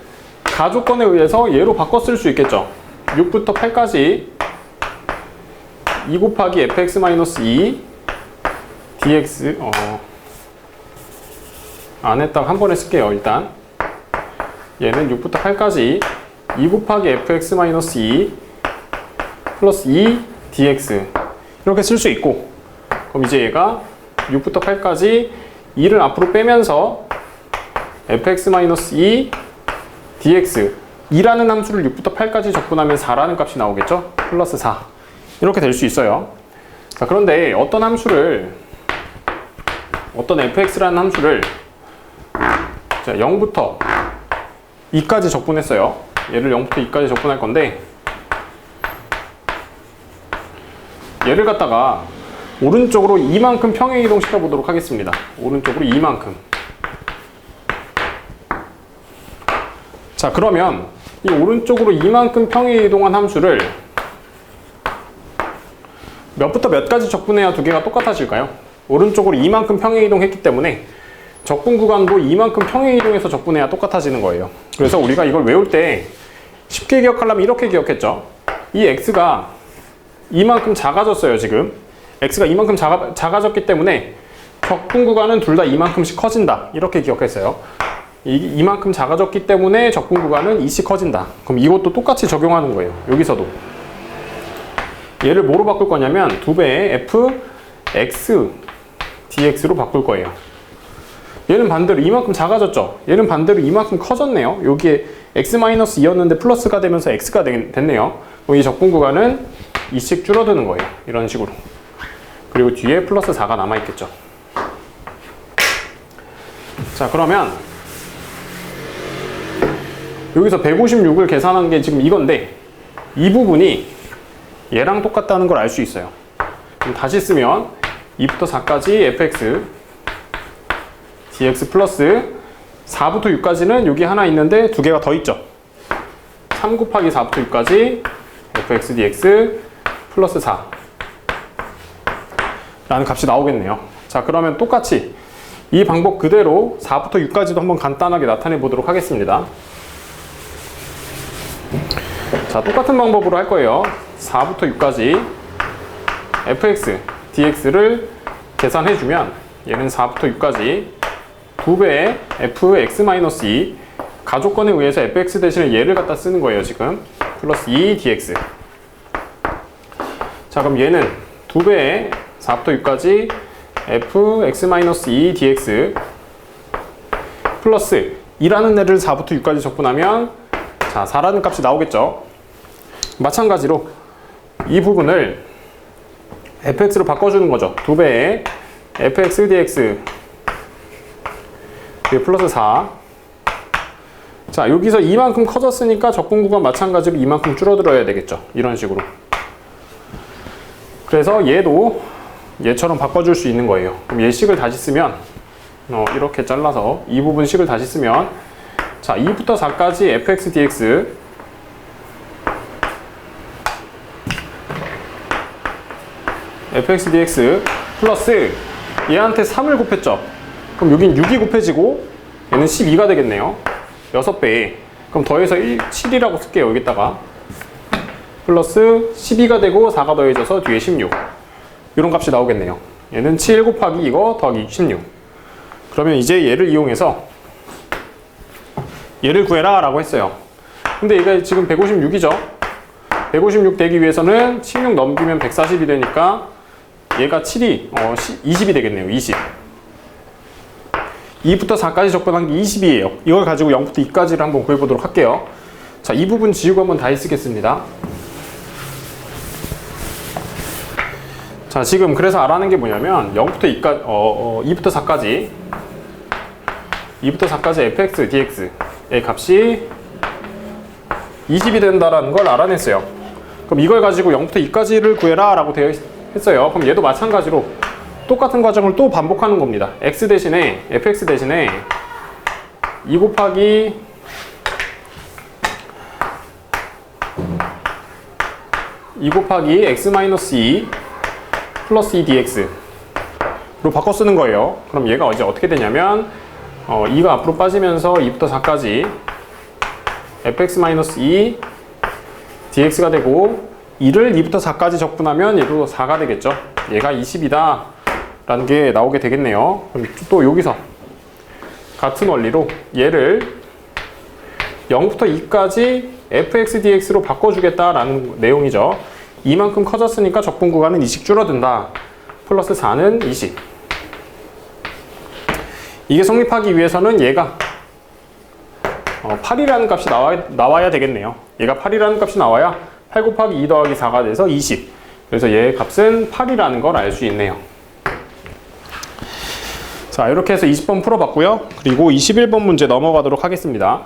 가조건에 의해서 얘로 바꿔 쓸 수 있겠죠. 6부터 8까지 2 곱하기 fx-2 dx 안에다가 한 번에 쓸게요. 일단 얘는 6부터 8까지 2 곱하기 fx-2 플러스 2 dx 이렇게 쓸 수 있고, 그럼 이제 얘가 6부터 8까지 2를 앞으로 빼면서 fx-2 dx 2라는 함수를 6부터 8까지 적분하면 4라는 값이 나오겠죠? 플러스 4 이렇게 될 수 있어요. 자, 그런데 어떤 fx라는 함수를 자, 0부터 2까지 적분했어요. 얘를 0부터 2까지 적분할 건데 얘를 갖다가 오른쪽으로 이만큼 평행이동 시켜보도록 하겠습니다. 오른쪽으로 이만큼. 자, 그러면 이 오른쪽으로 이만큼 평행이동한 함수를 몇부터 몇까지 적분해야 두 개가 똑같아질까요? 오른쪽으로 이만큼 평행이동했기 때문에 적분 구간도 이만큼 평행이동해서 적분해야 똑같아지는 거예요. 그래서 우리가 이걸 외울 때 쉽게 기억하려면 이렇게 기억했죠. 이 x가 이만큼 작아졌어요. 지금 x가 이만큼 작아졌기 때문에 적분 구간은 둘 다 이만큼씩 커진다. 이렇게 기억했어요. 이만큼 작아졌기 때문에 적분 구간은 2씩 커진다. 그럼 이것도 똑같이 적용하는 거예요. 여기서도 얘를 뭐로 바꿀 거냐면 2배의 f x dx로 바꿀 거예요. 얘는 반대로 이만큼 작아졌죠. 얘는 반대로 이만큼 커졌네요. 여기에 x-2였는데 플러스가 되면서 x가 됐네요. 그럼 이 적분 구간은 2씩 줄어드는 거예요. 이런 식으로. 그리고 뒤에 플러스 4가 남아있겠죠. 자, 그러면 여기서 156을 계산한 게 지금 이건데 이 부분이 얘랑 똑같다는 걸 알 수 있어요. 그럼 다시 쓰면 2부터 4까지 fx dx 플러스 4부터 6까지는 여기 하나 있는데 두 개가 더 있죠. 3 곱하기 4부터 6까지 fx dx 플러스 4 라는 값이 나오겠네요. 자, 그러면 똑같이 이 방법 그대로 4부터 6까지도 한번 간단하게 나타내 보도록 하겠습니다. 자, 똑같은 방법으로 할 거예요. 4부터 6까지 fx dx를 계산해주면 얘는 4부터 6까지 2배의 fx-2 가조건에 의해서 fx 대신에 얘를 갖다 쓰는 거예요. 지금 플러스 2 dx. 자, 그럼 얘는 2배의 4부터 6까지 fx-2 dx 플러스 2라는 애를 4부터 6까지 적분하면 자, 4라는 값이 나오겠죠. 마찬가지로 이 부분을 fx로 바꿔주는 거죠. 2배의 fx dx 플러스 4. 자, 여기서 이만큼 커졌으니까 적분 구간 마찬가지로 이만큼 줄어들어야 되겠죠. 이런 식으로. 그래서 얘도 얘처럼 바꿔줄 수 있는 거예요. 그럼 얘 식을 다시 쓰면 이렇게 잘라서 이 부분 식을 다시 쓰면 자, 2부터 4까지 fx dx fx dx 플러스 얘한테 3을 곱했죠. 그럼 여긴 6이 곱해지고 얘는 12가 되겠네요. 6배. 그럼 더해서 7이라고 쓸게요. 여기다가 플러스 12가 되고 4가 더해져서 뒤에 16. 이런 값이 나오겠네요. 얘는 7 곱하기 이거 더하기 16. 그러면 이제 얘를 이용해서 얘를 구해라 라고 했어요. 근데 얘가 지금 156이죠. 156 되기 위해서는 16 넘기면 140이 되니까 얘가 7이 20이 되겠네요. 20. 2부터 4까지 접근한 게 20이에요. 이걸 가지고 0부터 2까지를 한번 구해보도록 할게요. 자, 이 부분 지우고 한번 다시 쓰겠습니다. 자, 지금 그래서 알아낸 게 뭐냐면 0부터 2까지, 2부터 4까지 2부터 4까지 fx, dx의 값이 20이 된다라는 걸 알아냈어요. 그럼 이걸 가지고 0부터 2까지를 구해라 라고 되어 했어요. 그럼 얘도 마찬가지로 똑같은 과정을 또 반복하는 겁니다. x 대신에 fx 대신에 2 곱하기 x-2 플러스 2 dx로 바꿔 쓰는 거예요. 그럼 얘가 이제 어떻게 되냐면 2가 앞으로 빠지면서 2부터 4까지 fx-2 dx가 되고 2를 2부터 4까지 적분하면 얘도 4가 되겠죠. 얘가 20이다 라는 게 나오게 되겠네요. 그럼 또 여기서 같은 원리로 얘를 0부터 2까지 fx dx로 바꿔주겠다라는 내용이죠. 이만큼 커졌으니까 적분 구간은 20 줄어든다. 플러스 4는 20. 이게 성립하기 위해서는 얘가 8이라는 값이 나와야 되겠네요. 얘가 8이라는 값이 나와야 8 곱하기 2 더하기 4가 돼서 20. 그래서 얘의 값은 8이라는 걸 알 수 있네요. 자, 이렇게 해서 20번 풀어봤고요. 그리고 21번 문제 넘어가도록 하겠습니다.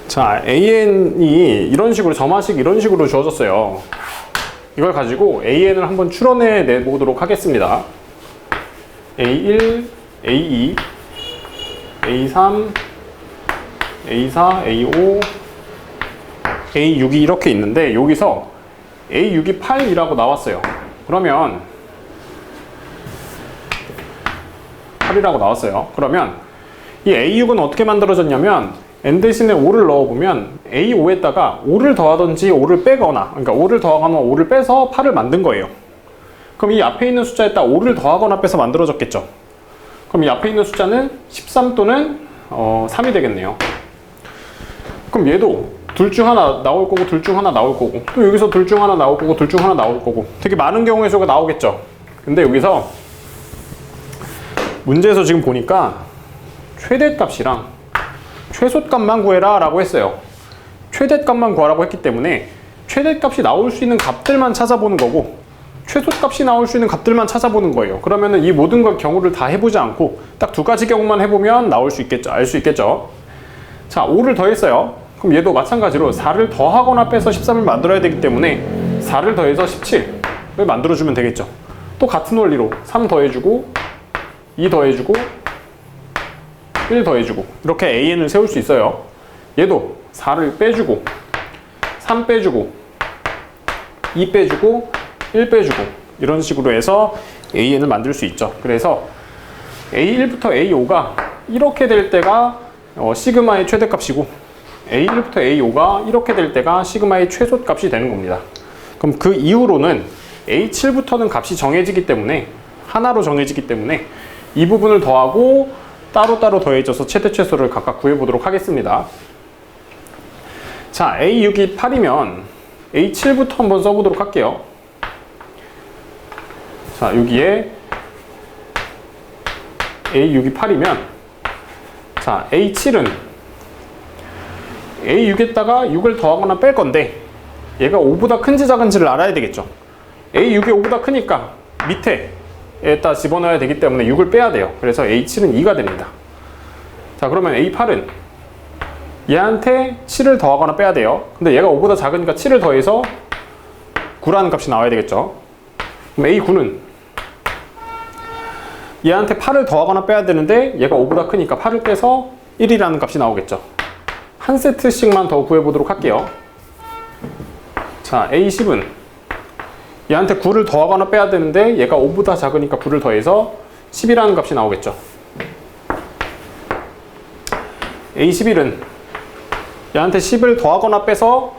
자, AN이 이런 식으로 점화식 이런 식으로 주어졌어요. 이걸 가지고 AN을 한번 추론해 내보도록 하겠습니다. A1, A2, A3, A4, A5, A6이 이렇게 있는데 여기서 A6이 8이라고 나왔어요. 그러면 8이라고 나왔어요. 그러면 이 A6은 어떻게 만들어졌냐면 n 대신에 5를 넣어보면 A5에다가 5를 더하든지 5를 빼거나, 그러니까 5를 더하거나 5를 빼서 8을 만든 거예요. 그럼 이 앞에 있는 숫자에다 5를 더하거나 빼서 만들어졌겠죠. 그럼 이 앞에 있는 숫자는 13 또는 3이 되겠네요. 그럼 얘도 둘 중 하나 나올 거고 둘 중 하나 나올 거고 또 여기서 둘 중 하나 나올 거고 둘 중 하나 나올 거고 되게 많은 경우의 수가 나오겠죠. 근데 여기서 문제에서 지금 보니까 최대값이랑 최소값만 구해라 라고 했어요. 최대값만 구하라고 했기 때문에 최대값이 나올 수 있는 값들만 찾아보는 거고 최소값이 나올 수 있는 값들만 찾아보는 거예요. 그러면은 이 모든 걸 경우를 다 해보지 않고 딱 두 가지 경우만 해보면 나올 수 있겠죠. 알 수 있겠죠. 자, 5를 더했어요. 그럼 얘도 마찬가지로 4를 더하거나 빼서 13을 만들어야 되기 때문에 4를 더해서 17을 만들어주면 되겠죠. 또 같은 원리로 3 더해주고 2 더해주고 1 더해주고 이렇게 AN을 세울 수 있어요. 얘도 4를 빼주고 3 빼주고 2 빼주고 1 빼주고 이런 식으로 해서 AN을 만들 수 있죠. 그래서 A1부터 A5가 이렇게 될 때가 시그마의 최대값이고 A1부터 A5가 이렇게 될 때가 시그마의 최소값이 되는 겁니다. 그럼 그 이후로는 A7부터는 값이 정해지기 때문에 하나로 정해지기 때문에 이 부분을 더하고 따로따로 더해져서 최대 최소를 각각 구해보도록 하겠습니다. 자, A6이 8이면 A7부터 한번 써보도록 할게요. 자, 여기에 A6이 8이면 자, A7은 A6에다가 6을 더하거나 뺄 건데 얘가 5보다 큰지 작은지를 알아야 되겠죠. A6이 5보다 크니까 밑에에다 집어넣어야 되기 때문에 6을 빼야 돼요. 그래서 A7은 2가 됩니다. 자, 그러면 A8은 얘한테 7을 더하거나 빼야 돼요. 근데 얘가 5보다 작으니까 7을 더해서 9라는 값이 나와야 되겠죠. 그럼 A9는 얘한테 8을 더하거나 빼야 되는데 얘가 5보다 크니까 8을 빼서 1이라는 값이 나오겠죠. 한 세트씩만 더 구해보도록 할게요. 자, A10은 얘한테 9를 더하거나 빼야 되는데 얘가 5보다 작으니까 9를 더해서 10이라는 값이 나오겠죠. A11은 얘한테 10을 더하거나 빼서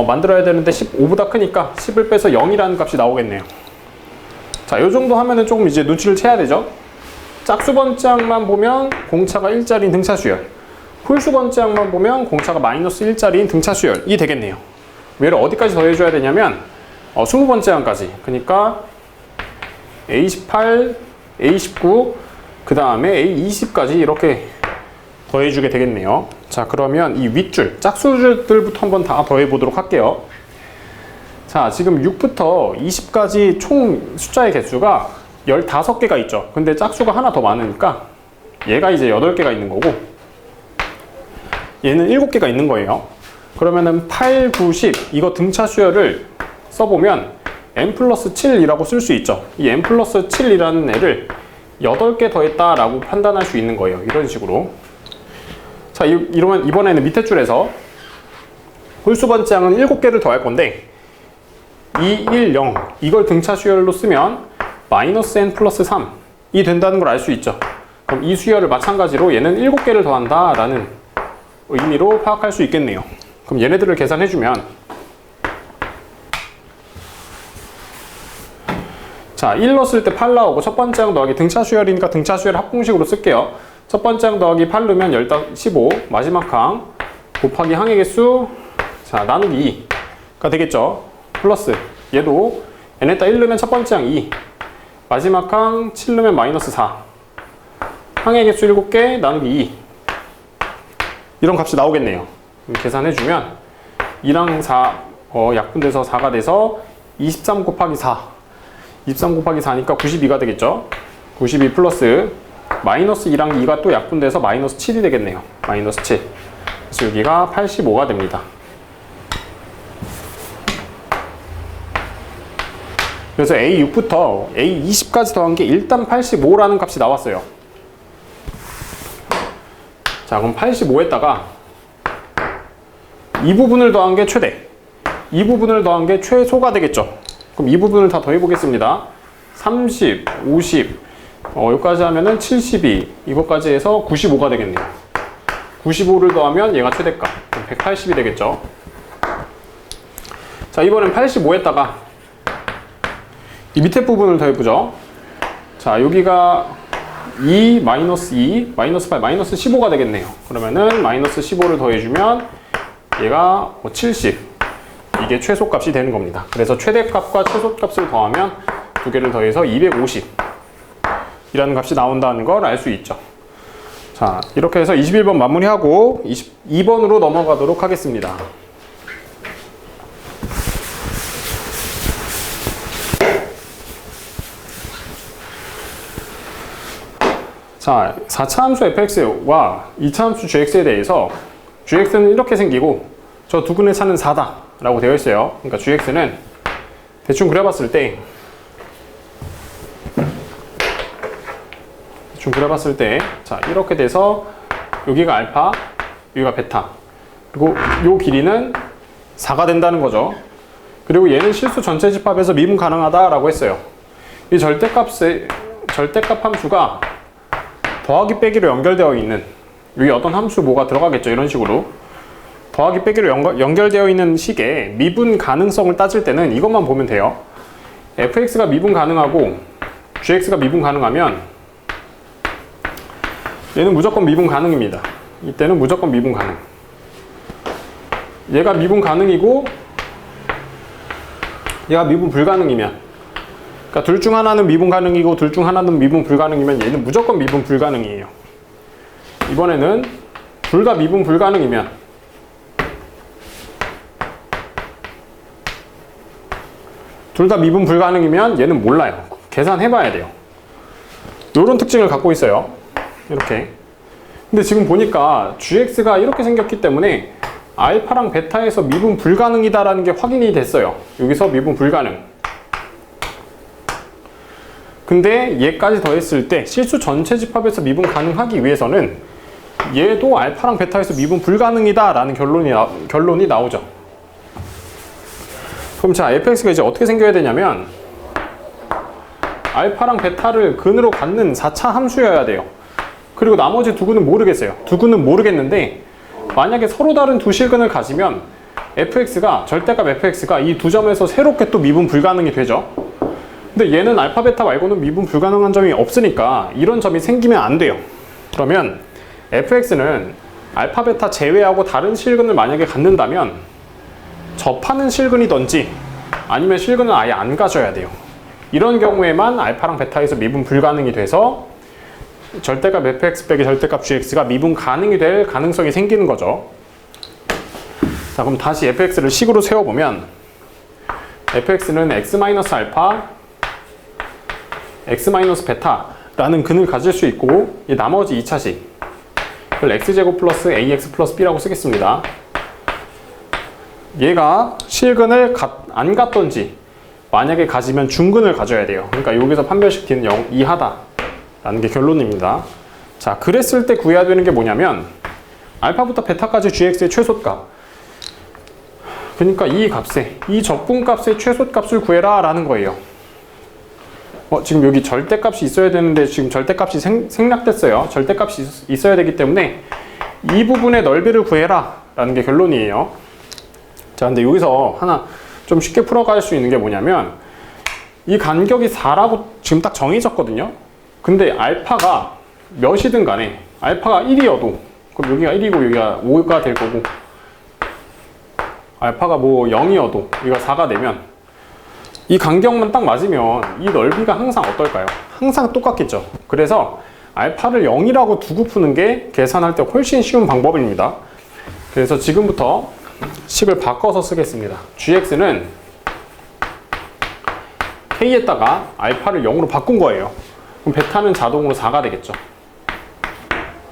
만들어야 되는데 5보다 크니까 10을 빼서 0이라는 값이 나오겠네요. 자, 요 정도 하면은 조금 이제 눈치를 채야 되죠. 짝수 번째항만 보면 공차가 1짜리인 등차 수열, 홀수 번째항만 보면 공차가 마이너스 1짜리인 등차 수열이 되겠네요. 얘를 어디까지 더해줘야 되냐면 20번째 항까지. 그러니까 A18, A19, 그 다음에 A20까지 이렇게 더해주게 되겠네요. 자, 그러면 이 윗줄, 짝수들부터 한번 다 더해보도록 할게요. 자, 지금 6부터 20까지 총 숫자의 개수가 15개가 있죠. 근데 짝수가 하나 더 많으니까 얘가 이제 8개가 있는 거고 얘는 7개가 있는 거예요. 그러면은 8, 9, 10 이거 등차 수열을 써보면 n 플러스 7이라고 쓸 수 있죠. 이 n 플러스 7이라는 애를 8개 더했다라고 판단할 수 있는 거예요. 이런 식으로. 자, 이러면 이번에는 밑에 줄에서 홀수 번째항은 7개를 더할 건데 2, 1, 0 이걸 등차 수열로 쓰면 마이너스 n 플러스 3이 된다는 걸 알 수 있죠. 그럼 이 수열을 마찬가지로 얘는 7개를 더한다 라는 의미로 파악할 수 있겠네요. 그럼 얘네들을 계산해주면 자, 1 넣었을 때 8 나오고 첫 번째 항 더하기 등차 수열이니까 등차 수열 합공식으로 쓸게요. 첫 번째 항 더하기 8 넣으면 15, 마지막 항 곱하기 항의 개수 자 나누기 2가 되겠죠. 플러스 얘도 n에다 1 넣으면 첫 번째 항 2, 마지막 항 7 넣으면 마이너스 4, 항의 개수 7개 나누기 2 이런 값이 나오겠네요. 계산해주면 2랑 4 약분돼서 4가 돼서 23 곱하기 4, 23 곱하기 4니까 92가 되겠죠. 92 플러스 마이너스 2랑 2가 또 약분돼서 마이너스 7이 되겠네요. 마이너스 7. 그래서 여기가 85가 됩니다. 그래서 A6부터 A20까지 더한 게 일단 85라는 값이 나왔어요. 자, 그럼 85에다가 이 부분을 더한 게 최대, 이 부분을 더한 게 최소가 되겠죠. 그럼 이 부분을 다 더해보겠습니다. 30, 50, 여기까지 하면은 72, 이것까지 해서 95가 되겠네요. 95를 더하면 얘가 최대값, 180이 되겠죠. 자, 이번엔 85에다가 이 밑에 부분을 더해보죠. 자, 여기가 2, 마이너스 2, 마이너스 8, 마이너스 15가 되겠네요. 그러면은 마이너스 15를 더해주면 얘가 70, 이게 최소값이 되는 겁니다. 그래서 최대값과 최소값을 더하면 두 개를 더해서 250 이라는 값이 나온다는 걸 알 수 있죠. 자, 이렇게 해서 21번 마무리하고 22번으로 넘어가도록 하겠습니다. 자, 4차 함수 fx와 2차 함수 gx에 대해서 gx는 이렇게 생기고 저 두 근의 차는 4다 라고 되어 있어요. 그러니까 gx는 대충 그려봤을 때 자, 이렇게 돼서 여기가 알파, 여기가 베타, 그리고 요 길이는 4가 된다는 거죠. 그리고 얘는 실수 전체 집합에서 미분 가능하다라고 했어요. 이 절대값 함수가 더하기 빼기로 연결되어 있는 여기 어떤 함수 뭐가 들어가겠죠. 이런 식으로 더하기 빼기로 연결되어 있는 식의 미분 가능성을 따질 때는 이것만 보면 돼요. fx가 미분 가능하고 gx가 미분 가능하면 얘는 무조건 미분 가능입니다. 이때는 무조건 미분 가능. 얘가 미분 가능이고 얘가 미분 불가능이면, 그러니까 둘 중 하나는 미분 가능이고 둘 중 하나는 미분 불가능이면 얘는 무조건 미분 불가능이에요. 이번에는 둘 다 미분 불가능이면 얘는 몰라요. 계산해봐야 돼요. 이런 특징을 갖고 있어요. 이렇게. 근데 지금 보니까 gx가 이렇게 생겼기 때문에 알파랑 베타에서 미분 불가능이다라는 게 확인이 됐어요. 여기서 미분 불가능. 근데 얘까지 더했을 때 실수 전체 집합에서 미분 가능하기 위해서는 얘도 알파랑 베타에서 미분 불가능이다 라는 결론이 나오죠. 그럼 자, fx가 이제 어떻게 생겨야 되냐면 알파랑 베타를 근으로 갖는 4차 함수여야 돼요. 그리고 나머지 두 근은 모르겠어요. 두 근은 모르겠는데 만약에 서로 다른 두 실근을 가지면 fx가, 절대값 fx가 이 두 점에서 새롭게 또 미분 불가능이 되죠. 근데 얘는 알파 베타 말고는 미분 불가능한 점이 없으니까 이런 점이 생기면 안 돼요. 그러면 fx는 알파 베타 제외하고 다른 실근을 만약에 갖는다면 접하는 실근이든지 아니면 실근을 아예 안 가져야 돼요. 이런 경우에만 알파랑 베타에서 미분 불가능이 돼서 절대값 fx 빼기 절대값 gx가 미분 가능이 될 가능성이 생기는 거죠. 자, 그럼 다시 fx를 식으로 세워보면 fx는 x-알파, x-베타라는 근을 가질 수 있고 이 나머지 2차식 그걸 x제곱 플러스 ax 플러스 b라고 쓰겠습니다. 얘가 실근을 안 갖던지 만약에 가지면 중근을 가져야 돼요. 그러니까 여기서 판별식 d는 0 이하다 라는 게 결론입니다. 자, 그랬을 때 구해야 되는 게 뭐냐면 알파부터 베타까지 gx의 최소값, 그러니까 이 값에, 이 적분값의 최소값을 구해라 라는 거예요. 지금 여기 절대값이 있어야 되는데 지금 절대값이 생략됐어요. 절대값이 있어야 되기 때문에 이 부분의 넓이를 구해라 라는 게 결론이에요. 자, 근데 여기서 하나 좀 쉽게 풀어갈 수 있는 게 뭐냐면 이 간격이 4라고 지금 딱 정해졌거든요. 근데 알파가 몇이든 간에 알파가 1이어도 그럼 여기가 1이고 여기가 5가 될 거고 알파가 뭐 0이어도 여기가 4가 되면 이 간격만 딱 맞으면 이 넓이가 항상 어떨까요? 항상 똑같겠죠. 그래서 알파를 0이라고 두고 푸는 게 계산할 때 훨씬 쉬운 방법입니다. 그래서 지금부터 식을 바꿔서 쓰겠습니다. gx는 k에다가 알파를 0으로 바꾼 거예요. 그럼 베타는 자동으로 4가 되겠죠.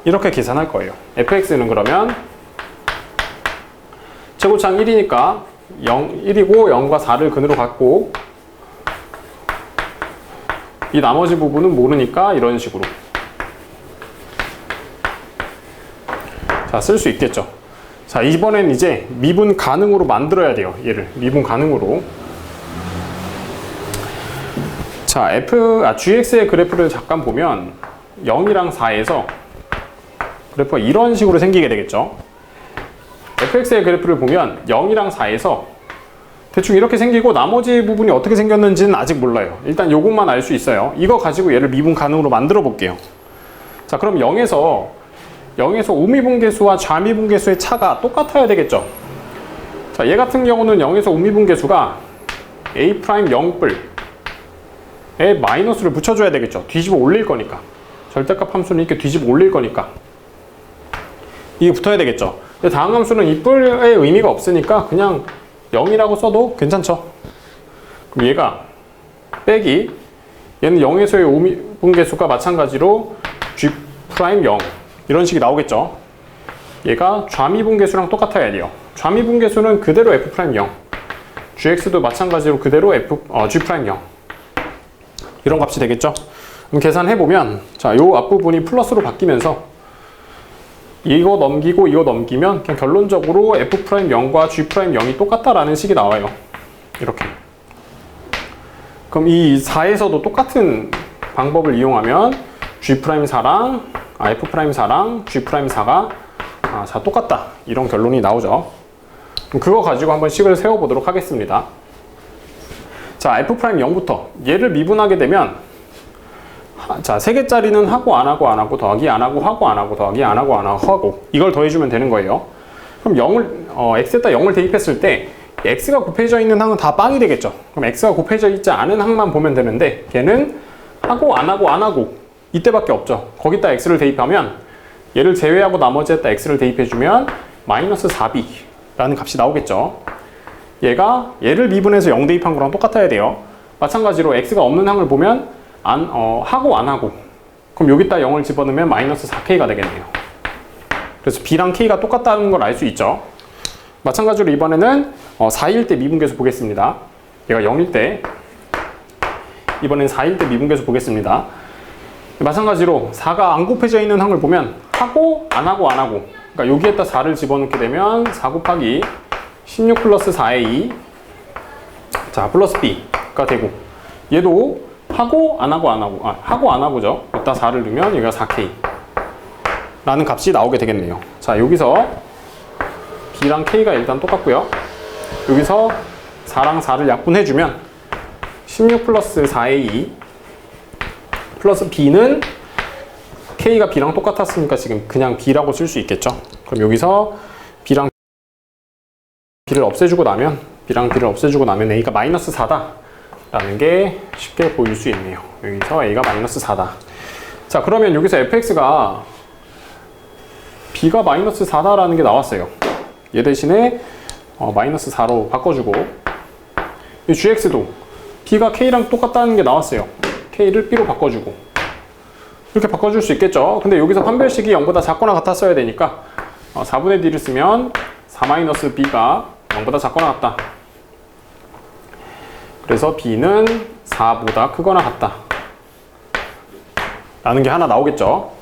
이렇게 계산할 거예요. fx는 그러면 최고차항 1이니까 1이고 0과 4를 근으로 갖고 이 나머지 부분은 모르니까 이런 식으로 자, 쓸 수 있겠죠. 자, 이번엔 이제 미분 가능으로 만들어야 돼요. 얘를 미분 가능으로. 자, gx의 그래프를 잠깐 보면 0이랑 4에서 그래프가 이런 식으로 생기게 되겠죠. fx의 그래프를 보면 0이랑 4에서 대충 이렇게 생기고 나머지 부분이 어떻게 생겼는지는 아직 몰라요. 일단 요것만 알 수 있어요. 이거 가지고 얘를 미분 가능으로 만들어 볼게요. 자, 그럼 0에서 우미분계수와 좌미분계수의 차가 똑같아야 되겠죠. 자, 얘 같은 경우는 0에서 우미분계수가 a'0뿔에 마이너스를 붙여줘야 되겠죠. 뒤집어 올릴 거니까. 절대값 함수는 이렇게 뒤집어 올릴 거니까 이게 붙어야 되겠죠. 근데 다음 함수는 이 뿔의 의미가 없으니까 그냥 0이라고 써도 괜찮죠. 그럼 얘가 빼기 얘는 0에서의 우미분계수가 마찬가지로 g'0 이런 식이 나오겠죠. 얘가 좌미분계수랑 똑같아야 돼요. 좌미분계수는 그대로 f'0 gx도 마찬가지로 그대로 g'0 이런 값이 되겠죠. 그럼 계산해보면 자, 요 앞부분이 플러스로 바뀌면서 이거 넘기고 이거 넘기면 그냥 결론적으로 f'0과 g'0이 똑같다라는 식이 나와요. 이렇게. 그럼 이 4에서도 똑같은 방법을 이용하면 g'4랑 f'4랑 g'4가 자, 똑같다. 이런 결론이 나오죠. 그럼 그거 가지고 한번 식을 세워보도록 하겠습니다. 자, f'0부터 얘를 미분하게 되면 자, 3개짜리는 하고 안 하고 안 하고 더하기 안 하고 하고 안 하고 더하기 안 하고 안 하고 하고 이걸 더해주면 되는 거예요. 그럼 x에다 0을 대입했을 때 x가 곱해져 있는 항은 다 빵이 되겠죠. 그럼 x가 곱해져 있지 않은 항만 보면 되는데 걔는 하고 안 하고 안 하고 이때밖에 없죠. 거기다 x를 대입하면 얘를 제외하고 나머지에다 x를 대입해주면 마이너스 4b 라는 값이 나오겠죠. 얘를 미분해서 0 대입한 거랑 똑같아야 돼요. 마찬가지로 x가 없는 항을 보면 하고 안 하고 그럼 여기다 0을 집어넣으면 마이너스 4k가 되겠네요. 그래서 b랑 k가 똑같다는 걸 알 수 있죠. 마찬가지로 이번에는 4일 때 미분계수 보겠습니다. 얘가 0일 때 이번엔 4일 때 미분계수 보겠습니다. 마찬가지로 4가 안 곱해져 있는 항을 보면 하고 안 하고 안 하고, 그러니까 여기에다 4를 집어넣게 되면 4 곱하기 16 플러스 4의 2, 자 플러스 b가 되고, 얘도 하고 안 하고 안 하고, 하고 안 하고죠. 여기다 4를 넣으면 얘가 4k 라는 값이 나오게 되겠네요. 자 여기서 b랑 k가 일단 똑같고요. 여기서 4랑 4를 약분해주면 16 플러스 4의 2 플러스 b는 k가 b랑 똑같았으니까 지금 그냥 b라고 쓸 수 있겠죠. 그럼 여기서 b랑 b를 없애주고 나면 a가 마이너스 4다 라는 게 쉽게 보일 수 있네요. 여기서 a가 마이너스 4다. 자 그러면 여기서 fx가 b가 마이너스 4다 라는 게 나왔어요. 얘 대신에 마이너스 4로 바꿔주고, 이 gx도 b가 k랑 똑같다는 게 나왔어요. k를 b로 바꿔주고, 이렇게 바꿔줄 수 있겠죠. 근데 여기서 판별식이 0보다 작거나 같았어야 되니까 4분의 d를 쓰면 4-b가 0보다 작거나 같다. 그래서 b는 4보다 크거나 같다 라는 게 하나 나오겠죠.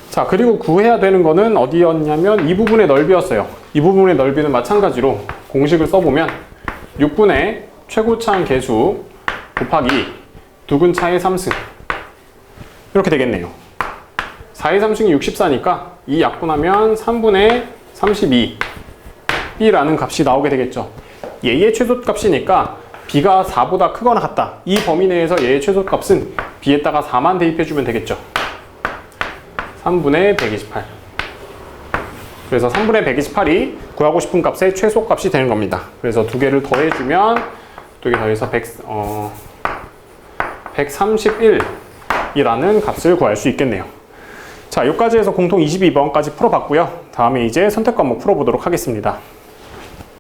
자 그리고 구해야 되는 거는 어디였냐면 이 부분의 넓이였어요. 이 부분의 넓이는 마찬가지로 공식을 써보면 6분의 최고차항 계수 곱하기 두근차의 3승, 이렇게 되겠네요. 4의 3승이 64니까 이 약분하면 3분의 32 b라는 값이 나오게 되겠죠. 얘의 최소값이니까 b가 4보다 크거나 같다. 이 범위 내에서 얘의 최소값은 b에다가 4만 대입해주면 되겠죠. 3분의 128. 그래서 3분의 128이 구하고 싶은 값의 최소값이 되는 겁니다. 그래서 두 개를 더해주면 또 여기 더해서 131이라는 값을 구할 수 있겠네요. 자, 여기까지 해서 공통 22번까지 풀어봤고요. 다음에 이제 선택 과목 풀어보도록 하겠습니다.